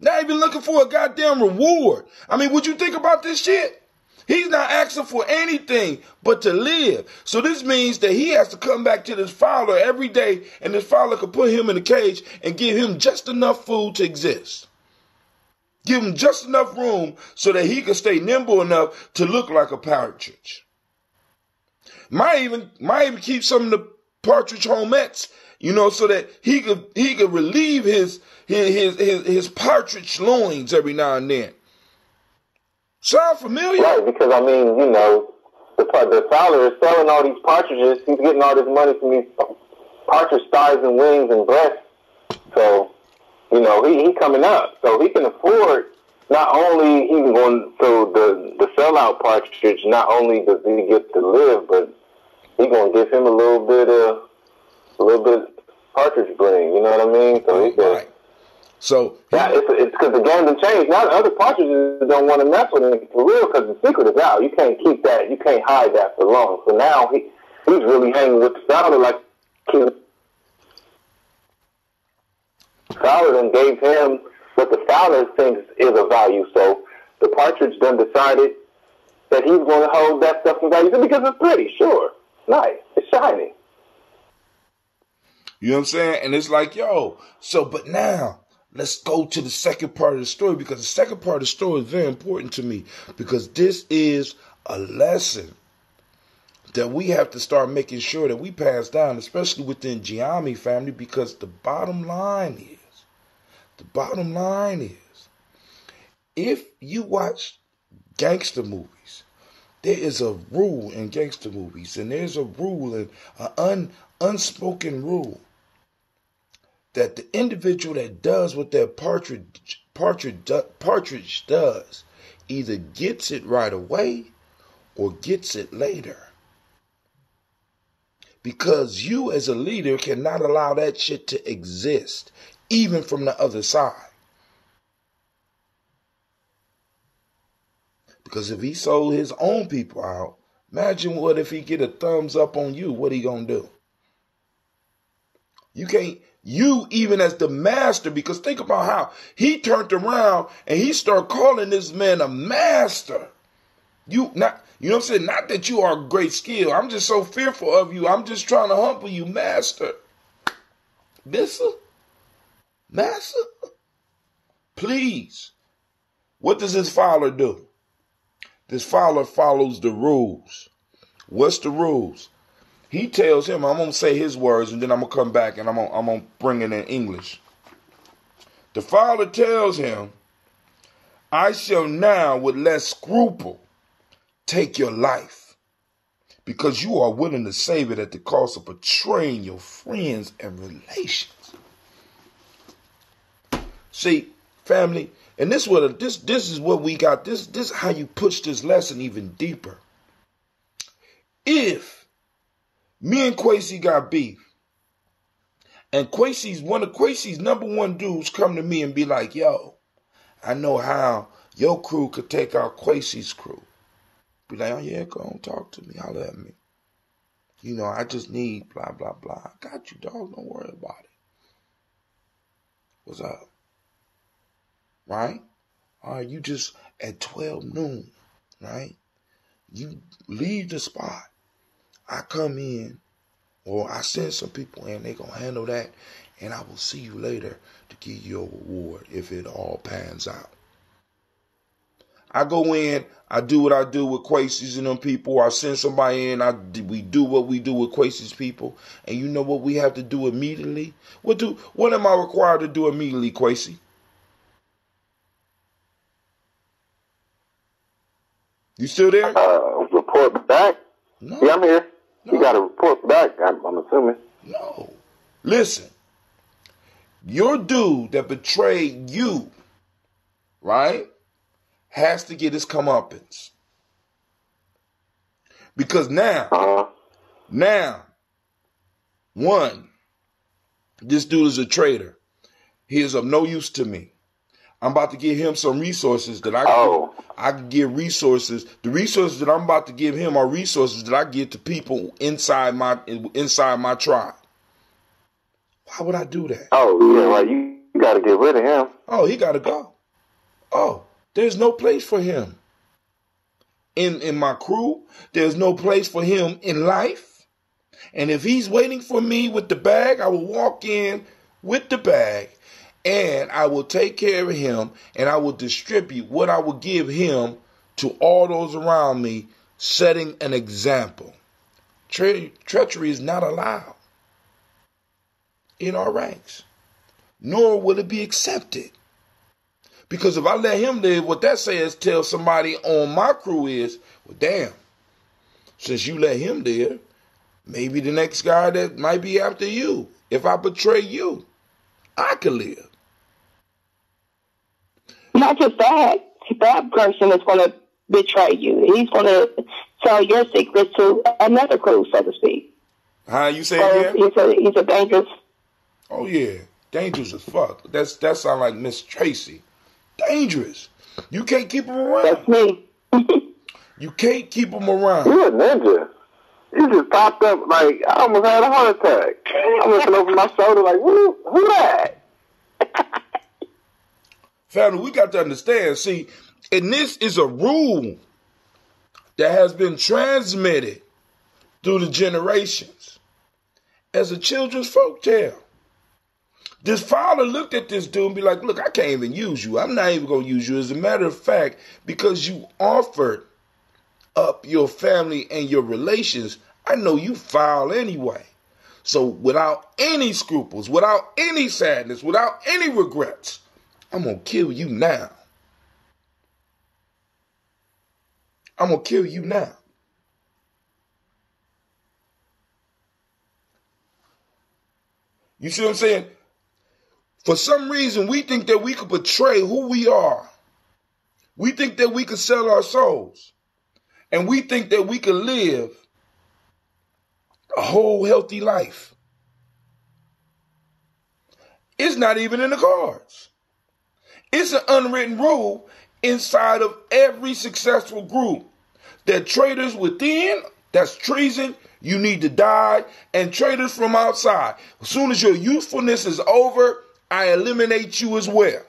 Not even looking for a goddamn reward. I mean, would you think about this shit? He's not asking for anything but to live. So this means that he has to come back to this Fowler every day, and this Fowler could put him in a cage and give him just enough food to exist. Give him just enough room so that he can stay nimble enough to look like a partridge. Might even keep some of the partridge homettes, so that he could relieve his partridge loins every now and then. Sound familiar? Right, because the Fowler is selling all these partridges. He's getting all this money from these partridge thighs and wings and breasts. So, he coming up. So he can afford, not only he can go, so the sellout partridge, not only does he get to live, but he gonna give him a little bit partridge bling. You know what I mean? So he can. Right. So it's because the game has changed. Now the other partridges don't want to mess with him for real, because the secret is out. You can't keep that. You can't hide that for long. So now he's really hanging with the Fowler like Fowler then gave him what the Fowler thinks is of value. So the partridge then decided that he's going to hold that stuff in value because it's pretty, sure, nice, it's shiny. You know what I'm saying? And it's like, but now let's go to the second part of the story, because the second part of the story is very important to me, because this is a lesson that we have to start making sure that we pass down, especially within Giammi family, because the bottom line is, if you watch gangster movies. There is a rule in gangster movies, and there's a rule, an unspoken rule, that the individual that does what that Patridge does either gets it right away or gets it later. Because you as a leader cannot allow that shit to exist, even from the other side. Because if he sold his own people out, imagine what if he get a thumbs up on you, what he gonna do? You can't, you even as the master, because think about how he turned around and he started calling this man a master. You know what I'm saying? Not that you are a great skill. I'm just so fearful of you. I'm just trying to humble you, master. Mister? Master? Please. What does this Fowler do? This Fowler follows the rules. What's the rules? He tells him, I'm going to say his words, and then I'm going to come back and I'm going to bring it in English. The Fowler tells him, I shall now with less scruple take your life, because you are willing to save it at the cost of betraying your friends and relations. See, family, and this is what we got. This is how you push this lesson even deeper. If me and Quasi got beef, and one of Quasi's number one dudes come to me and be like, yo, I know how your crew could take out Quasi's crew. Be like, oh yeah, go on, talk to me, holler at me. You know, I just need blah, blah, blah. I got you, dog. Don't worry about it. What's up? Right? All right, you just at 12 noon, right? You leave the spot. I come in, or I send some people in, they gonna handle that, and I will see you later to give you a reward if it all pans out. I go in, I do what I do with Quasi's and them people. I send somebody in, we do what we do with Quasi's people. And you know what we have to do immediately? What am I required to do immediately, Quasi? You still there? Report back? No. Yeah, I'm here. No. You got to report back, I'm assuming. No. Listen. Your dude that betrayed you, right, has to get his comeuppance. Because now, one, this dude is a traitor. He is of no use to me. I'm about to give him some resources that I can give resources. The resources that I'm about to give him are resources that I give to people inside my tribe. Why would I do that? Oh, yeah, right. You got to get rid of him. Oh, he got to go. Oh, there's no place for him in my crew. There's no place for him in life. And if he's waiting for me with the bag, I will walk in with the bag and I will take care of him and I will distribute what I will give him to all those around me, setting an example. Treachery is not allowed in our ranks, nor will it be accepted. Because if I let him live, what that says, tell somebody on my crew is, well, damn, since you let him live, maybe the next guy that might be after you, if I betray you, I could live. Not just that person is going to betray you. He's going to tell your secrets to another crew, so to speak. How you say it again? He's a dangerous. Oh, yeah. Dangerous as fuck. That sounds like Miss Tracy. Dangerous. You can't keep him around. That's me. You can't keep him around. You're a ninja. You just popped up like I almost had a heart attack. I'm looking over my shoulder like, who that? Family, we got to understand. See, and this is a rule that has been transmitted through the generations as a children's folk tale. This father looked at this dude and be like, look, I can't even use you. I'm not even going to use you. As a matter of fact, because you offered up your family and your relations, I know you foul anyway. So without any scruples, without any sadness, without any regrets, I'm going to kill you now. I'm going to kill you now. You see what I'm saying? For some reason, we think that we could betray who we are. We think that we could sell our souls. And we think that we could live a whole healthy life. It's not even in the cards. It's an unwritten rule inside of every successful group that traitors within, that's treason, you need to die, and traitors from outside. As soon as your usefulness is over, I eliminate you as well.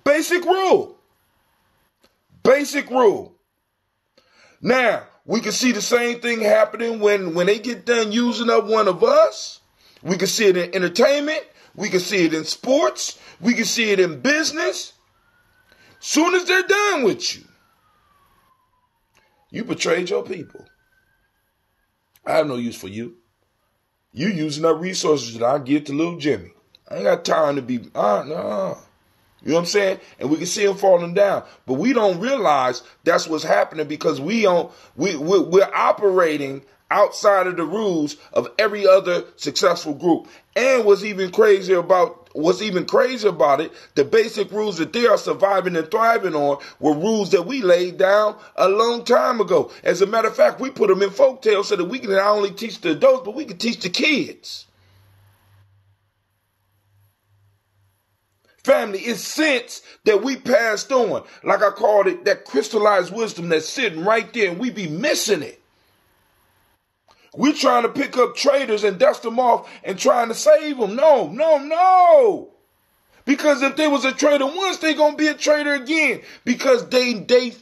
Basic rule. Basic rule. Now, we can see the same thing happening when they get done using up one of us. We can see it in entertainment. We can see it in sports. We can see it in business. Soon as they're done with you, you betrayed your people. I have no use for you. You using up resources that I give to little Jimmy. I ain't got time to be, no. You know what I'm saying? And we can see him falling down. But we don't realize that's what's happening because we're operating outside of the rules of every other successful group. And what's even crazy about it, the basic rules that they are surviving and thriving on were rules that we laid down a long time ago. As a matter of fact, we put them in folktales so that we can not only teach the adults, but we can teach the kids. Family, it's sense that we passed on. Like I called it, that crystallized wisdom that's sitting right there, and we be missing it. We're trying to pick up traitors and dust them off and trying to save them. No. Because if there was a traitor once, they're going to be a traitor again. Because the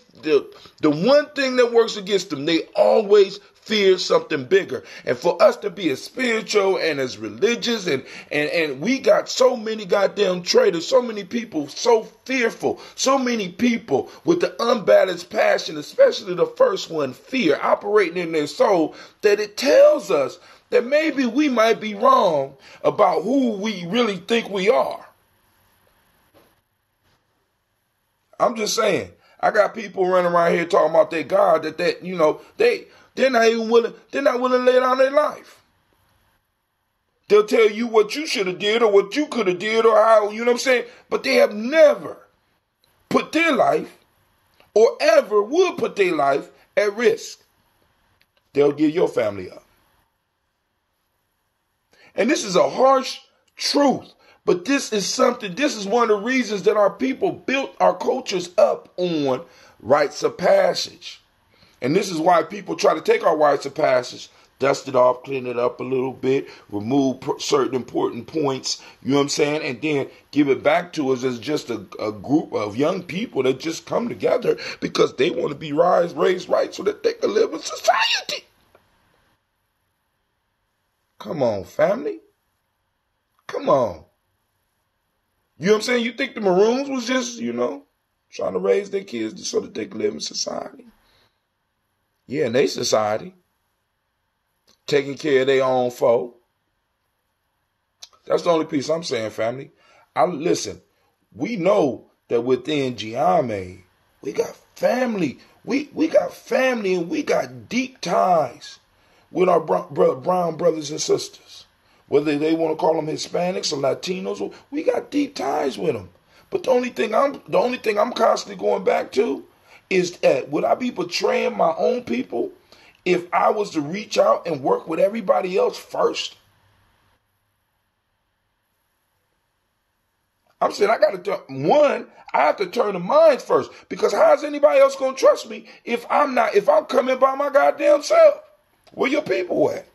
one thing that works against them, they always fear something bigger. And for us to be as spiritual and as religious and we got so many goddamn traitors, so many people so fearful, so many people with the unbalanced passion, especially the first one, fear, operating in their soul, that it tells us that maybe we might be wrong about who we really think we are. I'm just saying, I got people running around here talking about their God they're not even willing, they're not willing to lay down their life. They'll tell you what you should have did or what you could have did or how, you know what I'm saying? But they have never put their life or ever will put their life at risk. They'll give your family up. And this is a harsh truth, but this is one of the reasons that our people built our cultures up on rites of passage. And this is why people try to take our rites of passage, dust it off, clean it up a little bit, remove certain important points, you know what I'm saying, and then give it back to us as just a group of young people that just come together because they want to be raised right so that they can live in society. Come on, family. Come on. You know what I'm saying? You think the Maroons was just, trying to raise their kids so that they can live in society? Yeah, in their society. Taking care of their own folk. That's the only piece I'm saying, family. Listen, we know that within Giame, we got family. We got family and we got deep ties with our brown brothers and sisters. Whether they want to call them Hispanics or Latinos, we got deep ties with them. But the only thing I'm constantly going back to is that would I be betraying my own people if I was to reach out and work with everybody else first? I'm saying I have to turn to mine first, because how's anybody else going to trust me if I'm coming by my goddamn self? Where your people at?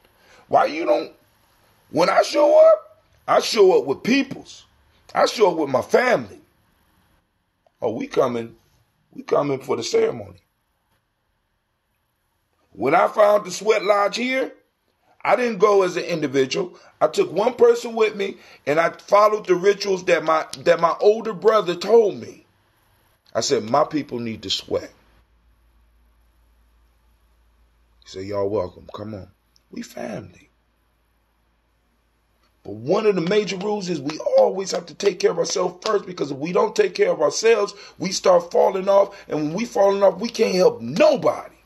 Why you don't? When I show up with peoples. I show up with my family. Oh, we coming for the ceremony. When I found the sweat lodge here, I didn't go as an individual. I took one person with me and I followed the rituals that my older brother told me. I said, my people need to sweat. He said, y'all welcome. Come on. We family. But one of the major rules is we always have to take care of ourselves first, because if we don't take care of ourselves, we start falling off. And when we falling off, we can't help nobody.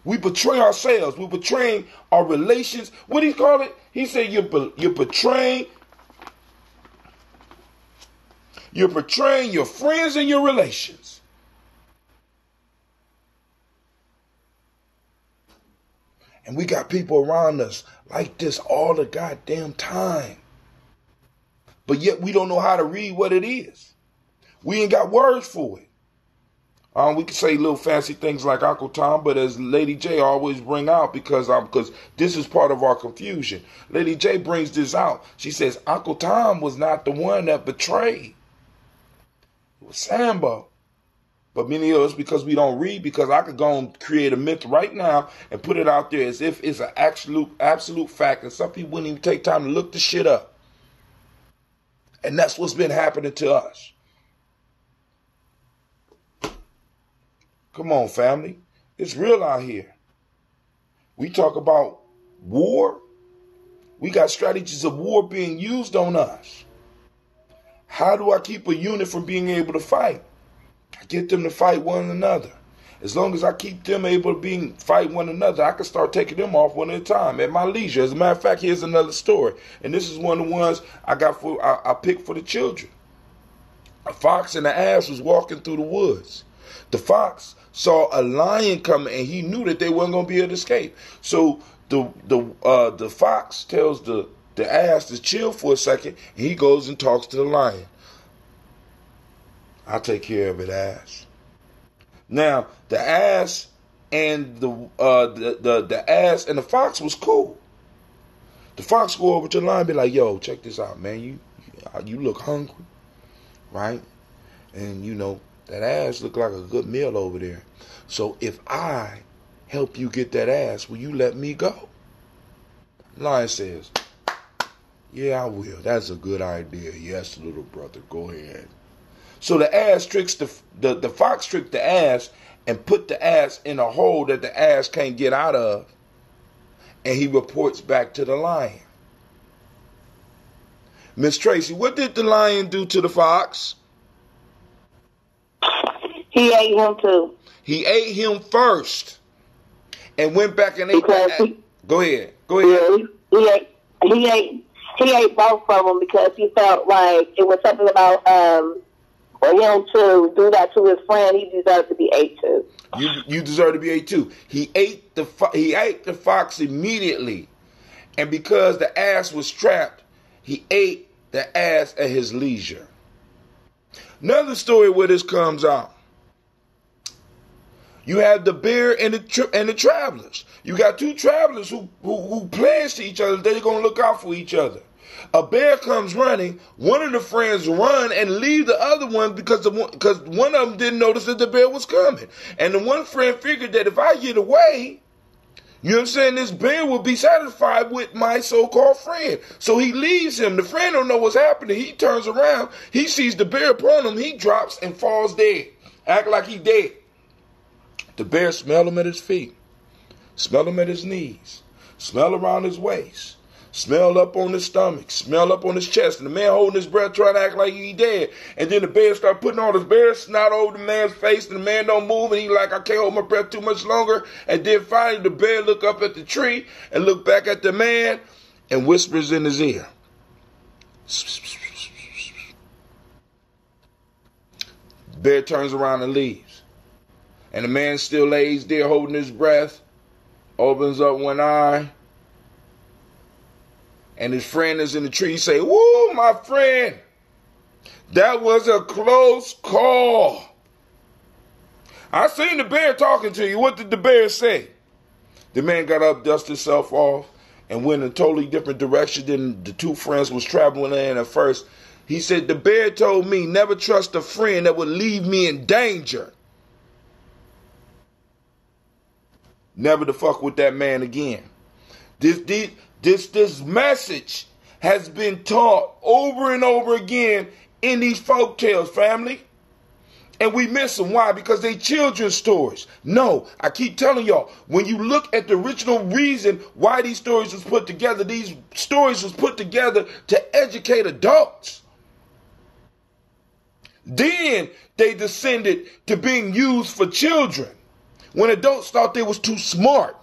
We betray ourselves. We're betraying our relations. What do you call it? He said you're betraying your friends and your relations. And we got people around us like this all the goddamn time. But yet we don't know how to read what it is. We ain't got words for it. We can say little fancy things like Uncle Tom, but as Lady J always bring out, because this is part of our confusion. Lady J brings this out. She says Uncle Tom was not the one that betrayed. It was Sambo. But many of us, because we don't read, because I could go and create a myth right now and put it out there as if it's an absolute fact, and some people wouldn't even take time to look the shit up. And that's what's been happening to us. Come on, family. It's real out here. We talk about war. We got strategies of war being used on us. How do I keep a unit from being able to fight? I get them to fight one another. As long as I keep them able to fight one another, I can start taking them off one at a time at my leisure. As a matter of fact, here's another story. And this is one of the ones I picked for the children. A fox and an ass was walking through the woods. The fox saw a lion coming, and he knew that they weren't going to be able to escape. So the fox tells the ass to chill for a second, and he goes and talks to the lion. I'll take care of it, ass. Now the ass and the ass and the fox was cool. The fox go over to the lion and be like, "Yo, check this out, man. You look hungry, right? And you know that ass look like a good meal over there. So if I help you get that ass, will you let me go?" Lion says, "Yeah, I will. That's a good idea. Yes, little brother, go ahead." So the ass tricks the fox tricked the ass and put the ass in a hole that the ass can't get out of, and he reports back to the lion. Miss Tracy, what did the lion do to the fox? He ate him too. He ate him first and went back and ate that. Go ahead. Yeah, he ate both of them because he felt like it was something about for him to do that to his friend. He deserved to be ate too. You deserve to be ate too. He ate the fox immediately, and because the ass was trapped, he ate the ass at his leisure. Another story where this comes out. You have the bear and the travelers. You got two travelers who pledge to each other. They're gonna look out for each other. A bear comes running. One of the friends run and leave the other one because one of them didn't notice that the bear was coming. And the one friend figured that if I get away, you know what I'm saying, this bear will be satisfied with my so-called friend. So he leaves him. The friend don't know what's happening. He turns around. He sees the bear upon him. He drops and falls dead. Act like he dead. The bear smell him at his feet. Smell him at his knees. Smell around his waist. Smell up on his stomach, smell up on his chest, and the man holding his breath trying to act like he dead. And then the bear start putting all his bear snot over the man's face, and the man don't move, and he like, I can't hold my breath too much longer. And then finally the bear look up at the tree and look back at the man and whispers in his ear. Bear turns around and leaves. And the man still lays there holding his breath, opens up one eye, and his friend is in the tree. He say, "Woo, my friend, that was a close call. I seen the bear talking to you. What did the bear say?" The man got up, dusted himself off, and went in a totally different direction than the two friends was traveling in at first. He said, "The bear told me never trust a friend that would leave me in danger. Never to fuck with that man again." This message has been taught over and over again in these folk tales, family. And we miss them. Why? Because they children's stories. No, I keep telling y'all, when you look at the original reason why these stories was put together, these stories was put together to educate adults. Then they descended to being used for children when adults thought they was too smart.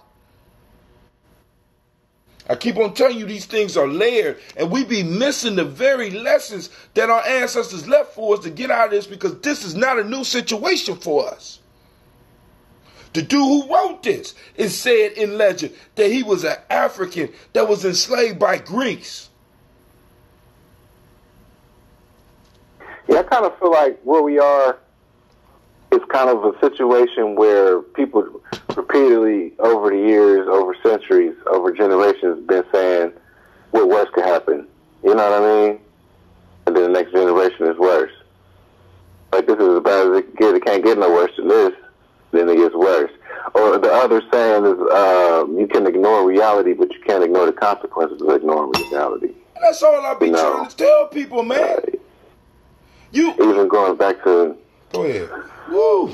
I keep on telling you these things are layered, and we be missing the very lessons that our ancestors left for us to get out of this, because this is not a new situation for us. The dude who wrote this is said in legend that he was an African that was enslaved by Greeks. Yeah, I kind of feel like where we are is kind of a situation where people repeatedly over the years, over centuries, over generations been saying what worse could happen. You know what I mean? And then the next generation is worse. Like, this is as bad as it can get. It can't get no worse than this. Then it gets worse. Or the other saying is you can ignore reality, but you can't ignore the consequences of ignoring reality. That's all I be trying to tell people, man. Even going back to go ahead.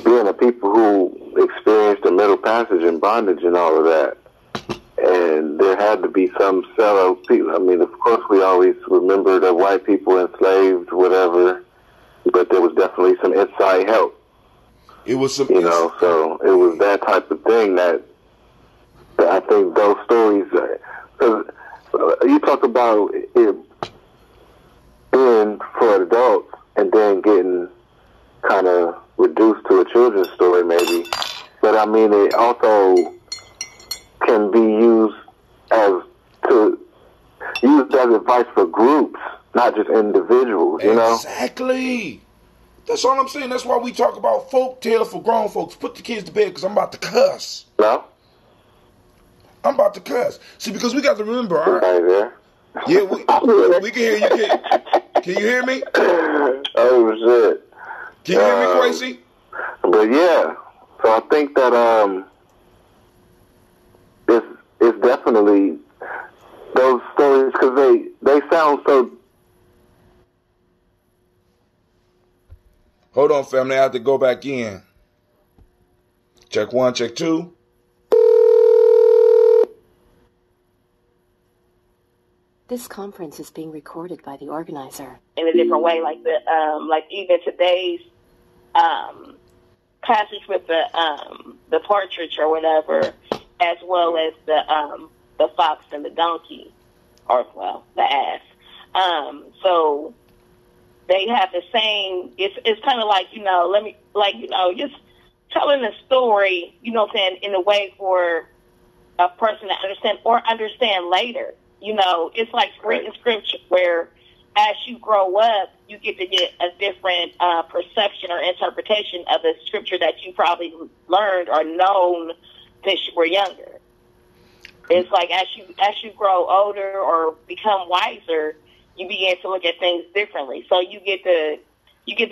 Being a people who experienced the Middle Passage and bondage and all of that. And there had to be some set of people. I mean, of course, we always remember the white people enslaved, whatever, but there was definitely some inside help. It was some, so it was that type of thing that I think those stories, you talk about it being for adults and then getting kind of reduced to a children's story maybe, but I mean it also can be used as advice for groups, not just individuals, you know? Exactly. That's all I'm saying. That's why we talk about folk tales for grown folks. Put the kids to bed, because I'm about to cuss. No? I'm about to cuss. See, because we got to remember, all right? There? Yeah, we can hear you. Can you hear me? Oh, shit. Can you hear me, Quasi? But yeah, so I think that it's definitely those stories, because they sound so. Hold on, family. I have to go back in. Check 1, check 2. This conference is being recorded by the organizer. In a different way, like even today's passage with the partridge or whatever, as well as the fox and the donkey, or the ass. So they have the same. It's kind of like just telling a story. You know what I'm saying, in a way for a person to understand later. You know, it's like reading scripture where as you grow up, you get to get a different perception or interpretation of the scripture that you probably learned or known since you were younger. It's like as you grow older or become wiser, you begin to look at things differently. So you get to get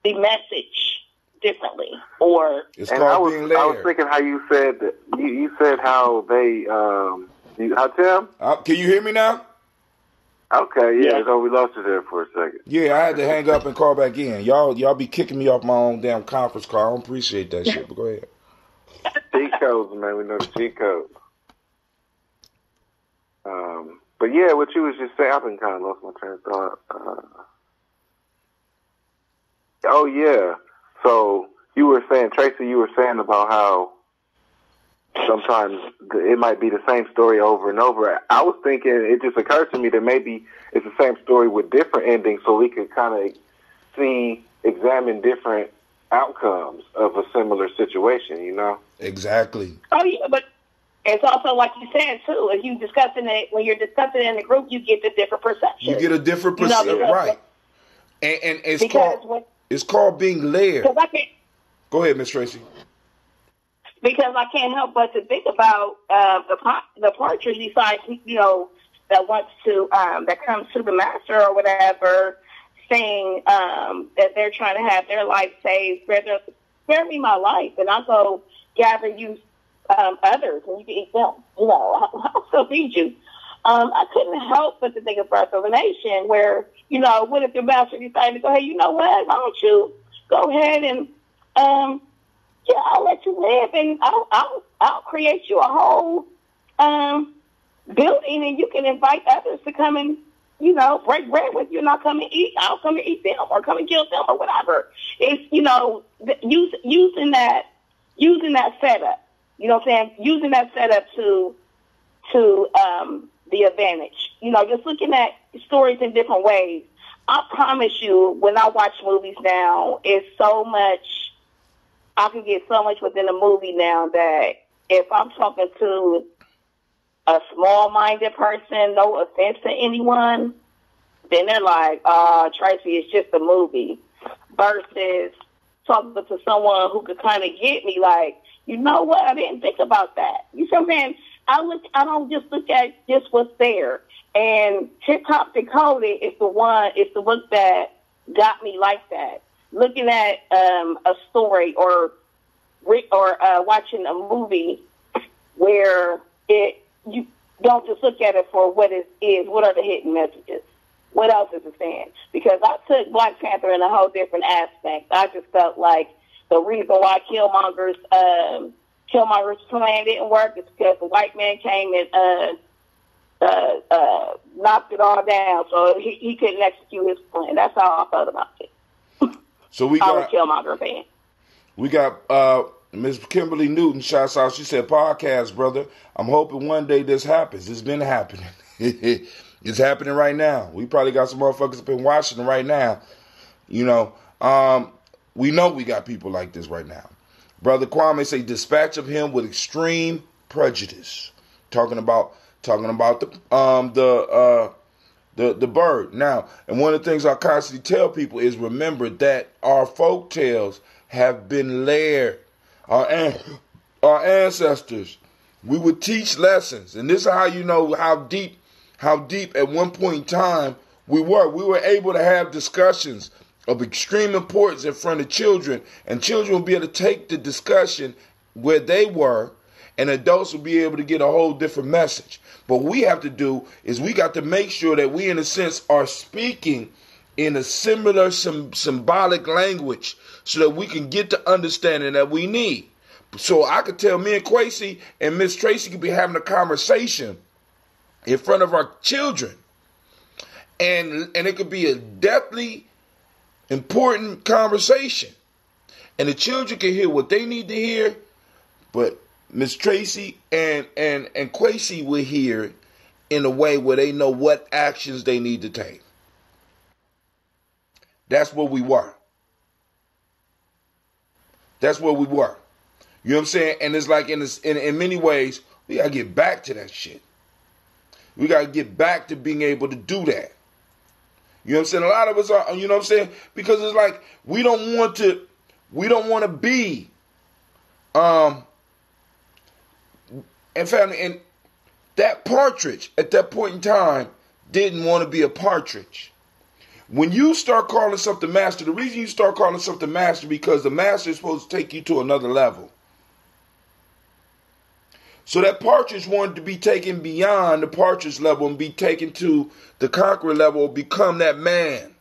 the message differently. Or I was thinking how you said that. You said how they how Tim? Can you hear me now? Okay, yeah. So we lost you there for a second. Yeah, I had to hang up and call back in. Y'all be kicking me off my own damn conference call. I don't appreciate that shit, but go ahead. Cheat codes, man. We know the cheat codes. But yeah, what you was just saying, I've been kind of lost my train of thought. Oh yeah. So you were saying, Tracy, about how sometimes it might be the same story over and over. I was thinking, it just occurred to me that maybe it's the same story with different endings, so we could kind of examine different outcomes of a similar situation, you know? Exactly. Oh, yeah, but it's also like you said, too, when you're discussing it in the group, you get the different perception. You get a different perception, right. And it's called being layered. Go ahead, Miss Tracy. Because I can't help but to think about the partridge decides, that wants to that comes to the master or whatever, saying that they're trying to have their life saved. Spare me my life, and I'll go gather you others, and you can eat them. I'll still feed you. I couldn't help but to think of Birth of a Nation, where what if the master decided to go, hey, you know what? Why don't you go ahead and, I'll let you live, and I'll create you a whole building, and you can invite others to come and, break bread with you, and I'll come and eat. I'll come and eat them, or come and kill them, or whatever. It's using that setup. You know what I'm saying? Using that setup to the advantage. Just looking at stories in different ways. I promise you, when I watch movies now, it's so much. I can get so much within a movie now that if I'm talking to a small-minded person, no offense to anyone, then they're like, Tracy, it's just a movie. Versus talking to someone who could kind of get me like, you know what, I didn't think about that. You see what I'm saying? I don't just look at just what's there. And Hip Hop Decoded is the book that got me like that. Looking at a story or watching a movie where you don't just look at it for what it is. What are the hidden messages? What else is it saying? Because I took Black Panther in a whole different aspect. I just felt like the reason why Killmonger's plan didn't work is because the white man came and knocked it all down, so he couldn't execute his plan. That's how I felt about it. So we got Killmonger fan. We got Ms. Kimberly Newton shouts out. She said, "Podcast, brother. I'm hoping one day this happens. It's been happening. It's happening right now. We probably got some motherfuckers up in Washington right now. We know we got people like this right now." Brother Kwame say, "Dispatch of him with extreme prejudice." Talking about the bird. Now, and one of the things I constantly tell people is remember that our folk tales have been layered. Our ancestors, we would teach lessons, and this is how you know how deep at one point in time we were. We were able to have discussions of extreme importance in front of children, and children will be able to take the discussion where they were, and adults will be able to get a whole different message. But what we have to do is we got to make sure that we, in a sense, are speaking in a similar symbolic language so that we can get the understanding that we need. So I could tell me and Quasi and Miss Tracy could be having a conversation in front of our children, and it could be a deathly important conversation, and the children can hear what they need to hear, but Miss Tracy and Quasi will hear it in a way where they know what actions they need to take. That's where we were. That's where we were. You know what I'm saying? And it's like in many ways, we got to get back to that shit. We got to get back to being able to do that. You know what I'm saying? A lot of us are, you know what I'm saying? Because it's like we don't want to be and family, and that partridge at that point in time didn't want to be a partridge. When you start calling something master, the reason you start calling something master because the master is supposed to take you to another level. So that partridge wanted to be taken beyond the partridge level and be taken to the conqueror level or become that man.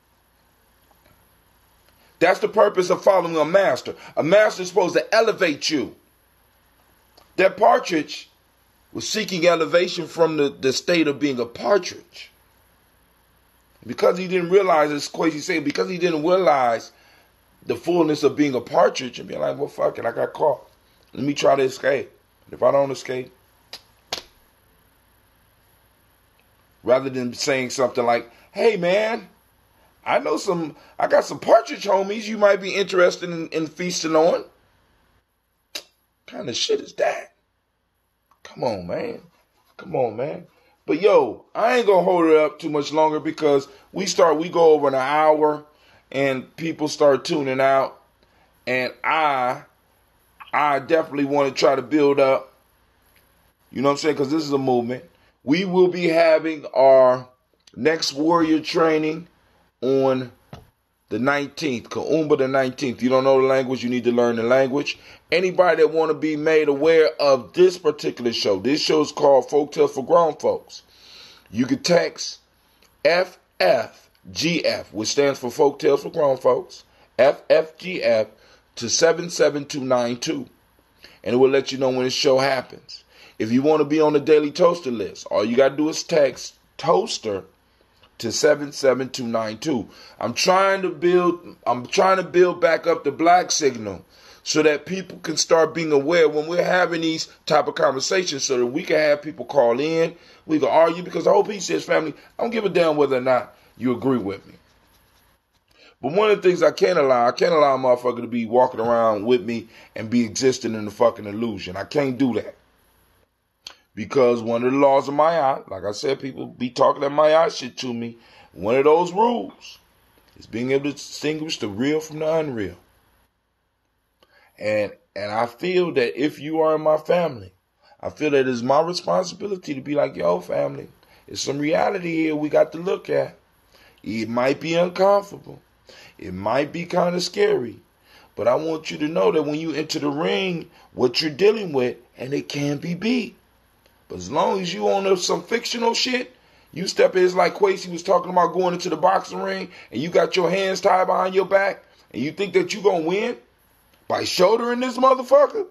That's the purpose of following a master. A master is supposed to elevate you. That partridge was seeking elevation from the state of being a partridge. Because he didn't realize, as Quasi said, because he didn't realize the fullness of being a partridge and being like, well, fuck it, I got caught. Let me try to escape. If I don't escape, rather than saying something like, hey man, I got some partridge homies you might be interested in feasting on. What kind of shit is that? Come on, man. But yo, I ain't gonna hold it up too much longer because we go over an hour and people start tuning out, and I definitely want to try to build up. You know what I'm saying? Because this is a movement. We will be having our next warrior training on the 19th, Kaumba the 19th. You don't know the language, you need to learn the language. Anybody that want to be made aware of this particular show, this show is called Folktales for Grown Folks. You can text FF FFGF, which stands for Folktales for Grown Folks, FFGF to 77292. And it will let you know when the show happens. If you want to be on the Daily Toaster list, all you got to do is text TOASTER to 77292. I'm trying to build back up the black signal so that people can start being aware when we're having these type of conversations, so that we can have people call in, we can argue, because the whole piece is, family, I don't give a damn whether or not you agree with me. But one of the things I can't allow a motherfucker to be walking around with me and be existing in the fucking illusion. I can't do that. Because one of the laws of Ma'at, like I said, people be talking that Ma'at shit to me. One of those rules is being able to distinguish the real from the unreal. And I feel that if you are in my family, I feel that it's my responsibility to be like, yo, family, there's some reality here we got to look at. It might be uncomfortable. It might be kind of scary. But I want you to know that when you enter the ring, what you're dealing with, and it can be beat. But as long as you on some fictional shit, you step in, it's like Quasi was talking about going into the boxing ring, and you got your hands tied behind your back, and you think that you going to win by shouldering this motherfucker?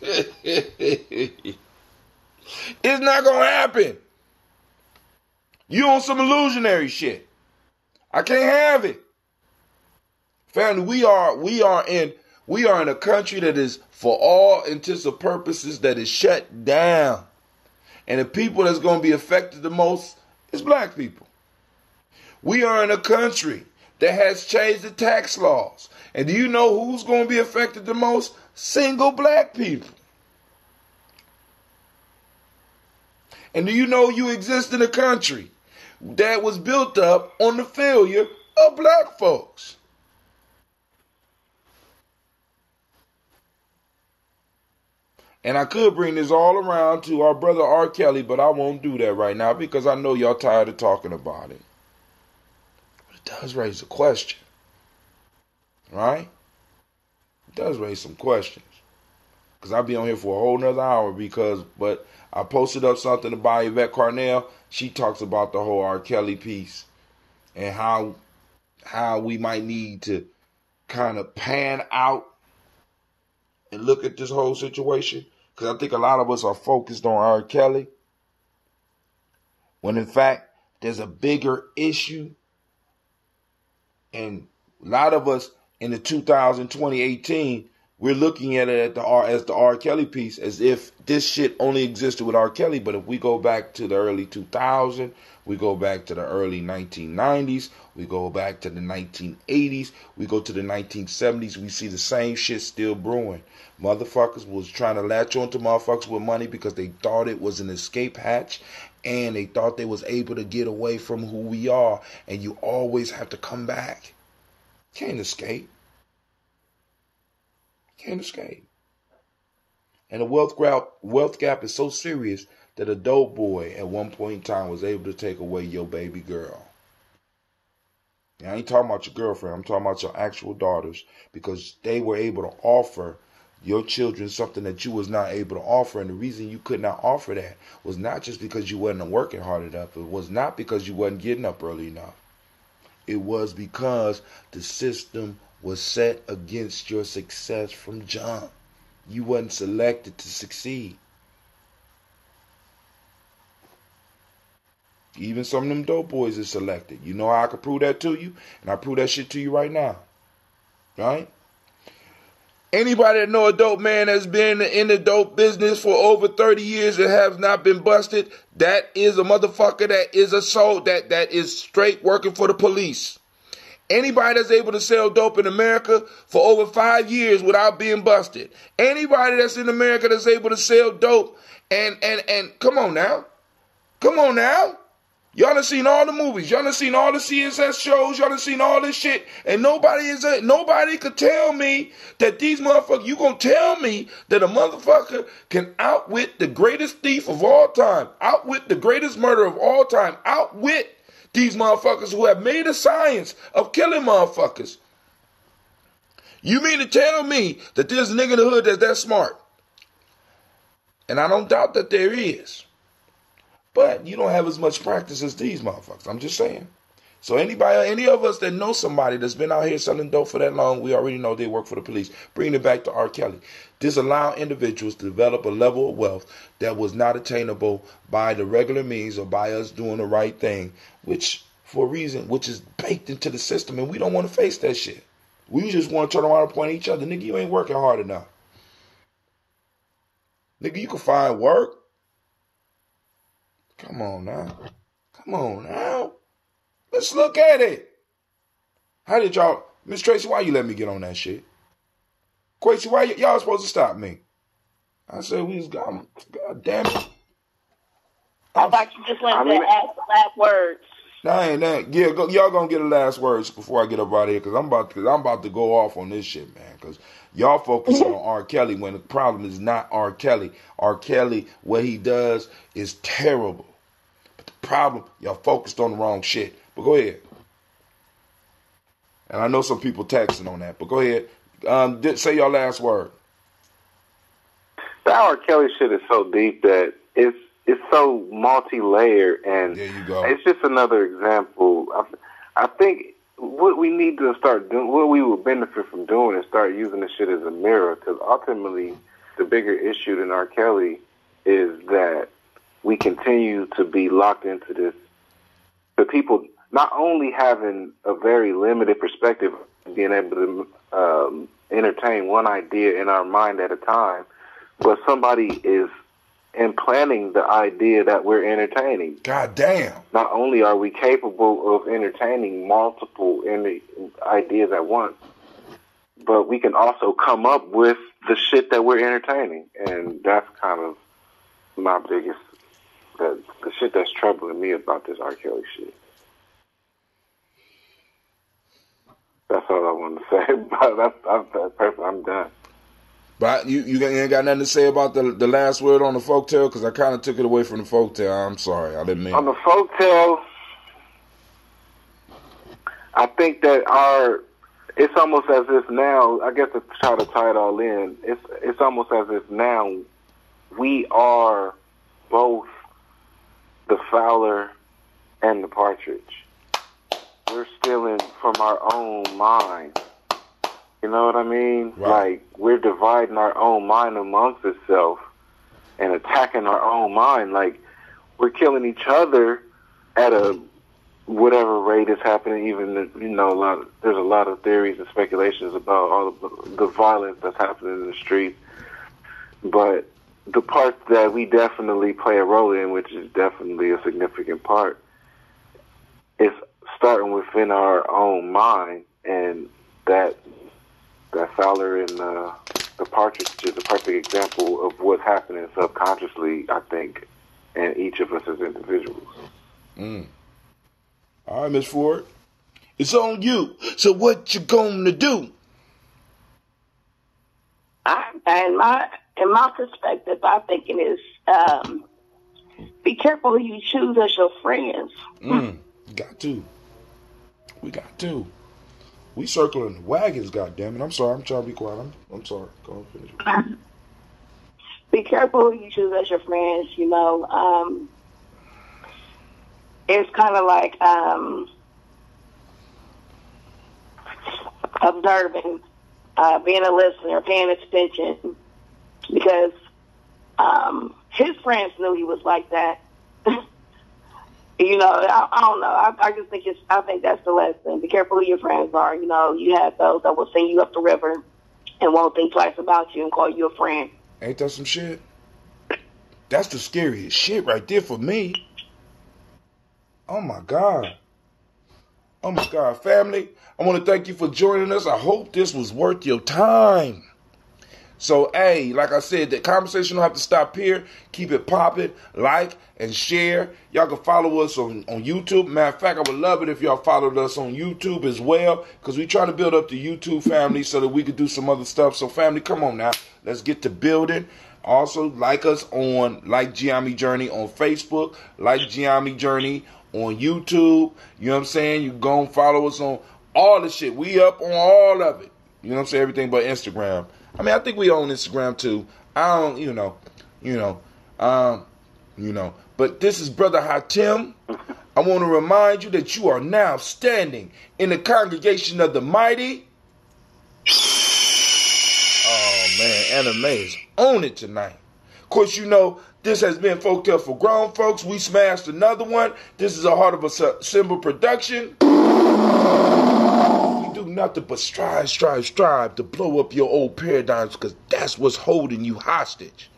It's not going to happen. You on some illusionary shit. I can't have it. Family, we are in a country that is, for all intents and purposes, that is shut down. And the people that's going to be affected the most is black people. We are in a country that has changed the tax laws. And do you know who's going to be affected the most? Single black people. And do you know you exist in a country that was built up on the failure of black folks? And I could bring this all around to our brother R. Kelly, but I won't do that right now because I know y'all tired of talking about it. But it does raise a question. Right? It does raise some questions. Because I'll be on here for a whole nother hour but I posted up something about Yvette Carnell. She talks about the whole R. Kelly piece and how we might need to kind of pan out and look at this whole situation. Because I think a lot of us are focused on R. Kelly, when in fact there's a bigger issue. And a lot of us in the 2018, we're looking at it as the R. Kelly piece, as if this shit only existed with R. Kelly. But if we go back to the early 2000s, we go back to the early 1990s, we go back to the 1980s, we go to the 1970s, we see the same shit still brewing. Motherfuckers was trying to latch onto motherfuckers with money because they thought it was an escape hatch, and they thought they was able to get away from who we are. And you always have to come back. Can't escape. Can't escape. And the wealth gap is so serious that a dope boy at one point in time was able to take away your baby girl. And I ain't talking about your girlfriend. I'm talking about your actual daughters, because they were able to offer your children something that you was not able to offer. And the reason you could not offer that was not just because you wasn't working hard enough. It was not because you wasn't getting up early enough. It was because the system was set against your success from jump. You wasn't selected to succeed. Even some of them dope boys is selected. You know how I can prove that to you? And I prove that shit to you right now. Right? Anybody that know a dope man that's been in the dope business for over 30 years and has not been busted, that is a motherfucker that is a soul that is straight working for the police. Anybody that's able to sell dope in America for over 5 years without being busted. Anybody that's in America that's able to sell dope and come on now. Come on now. Y'all done seen all the movies. Y'all done seen all the CSS shows. Y'all done seen all this shit. And nobody could tell me that these motherfuckers, you gonna tell me that a motherfucker can outwit the greatest thief of all time, outwit the greatest murderer of all time, outwit these motherfuckers who have made a science of killing motherfuckers. You mean to tell me that there's a nigga in the hood that's that smart? And I don't doubt that there is. But you don't have as much practice as these motherfuckers. I'm just saying. So any of us that know somebody that's been out here selling dope for that long, we already know they work for the police. Bring it back to R. Kelly. This allows individuals to develop a level of wealth that was not attainable by the regular means or by us doing the right thing, which for a reason, which is baked into the system, and we don't want to face that shit. We just want to turn around and point at each other. Nigga, you ain't working hard enough. Nigga, you can find work. Come on now. Come on now. Let's look at it. How did y'all... Miss Tracy, why you let me get on that shit? Quacy, why y'all supposed to stop me? I said we was... God damn it. I thought you just wanted to ask the last words. Nah, ain't that. Yeah, y'all gonna get the last words before I get up out of here, because I'm about to go off on this shit, man. Because y'all focus on R. Kelly when the problem is not R. Kelly. R. Kelly, what he does is terrible. But the problem, y'all focused on the wrong shit. But go ahead. And I know some people texting on that, but go ahead. Say your last word. The R. Kelly shit is so deep that it's so multi-layered, and there you go. It's just another example. I think what we need to start doing, what we would benefit from doing, is start using this shit as a mirror, because ultimately the bigger issue than R. Kelly is that we continue to be locked into this. The people not only having a very limited perspective, being able to entertain one idea in our mind at a time, but somebody is implanting the idea that we're entertaining. God damn. Not only are we capable of entertaining multiple ideas at once, but we can also come up with the shit that we're entertaining. And that's kind of my biggest, the shit that's troubling me about this R. Kelly shit. That's all I want to say. That's perfect. I'm done. But you ain't got nothing to say about the last word on the folktale? Because I kind of took it away from the folktale. I'm sorry. I didn't mean on the folktale, I think that it's almost as if now, I guess to try to tie it all in, it's almost as if now we are both the Fowler and the Patridge. We're stealing from our own mind. You know what I mean? Right. Like, we're dividing our own mind amongst itself and attacking our own mind. Like, we're killing each other at a whatever rate is happening. Even, there's a lot of theories and speculations about all of the violence that's happening in the streets. But the part that we definitely play a role in, which is definitely a significant part, is starting within our own mind, and that Fowler and the Patridge is a perfect example of what's happening subconsciously, I think, in each of us as individuals. All right, Miss Ford. It's on you. So what you gonna do? In my perspective, I think it is be careful who you choose as your friends. Got to. We got to. We circling the wagons, goddammit. I'm sorry. I'm trying to be quiet. I'm sorry. Go on, finish. Be careful who you choose as your friends. It's kind of like observing, being a listener, paying attention, because his friends knew he was like that. I don't know. I just think I think that's the lesson. Be careful who your friends are. You have those that will send you up the river and won't think twice about you and call you a friend. Ain't that some shit? That's the scariest shit right there for me. Oh my God. Oh my God. Family, I want to thank you for joining us. I hope this was worth your time. So, hey, like I said, the conversation don't have to stop here. Keep it popping, like, and share. Y'all can follow us on YouTube. Matter of fact, I would love it if y'all followed us on YouTube as well, because we trying to build up the YouTube family so that we could do some other stuff. So, family, come on now. Let's get to building. Also, like us on Giammi Journey on Facebook, Giammi Journey on YouTube. You know what I'm saying? You can go and follow us on all the shit. We up on all of it. You know what I'm saying? Everything but Instagram. I mean, I think we own Instagram too. I don't, But this is Brother Hatim. I want to remind you that you are now standing in the congregation of the mighty. Oh man, anime is on it tonight. Of course, you know, this has been Folktales for Grown Folks. We smashed another one. This is a Heart of a Symbol production. We do nothing but strive to blow up your old paradigms, because that's what's holding you hostage.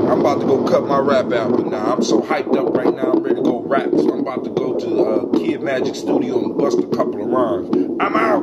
I'm about to go cut my rap album now. I'm so hyped up right now. I'm ready to go rap. So I'm about to go to Kid Magic Studio and bust a couple of rhymes. I'm out.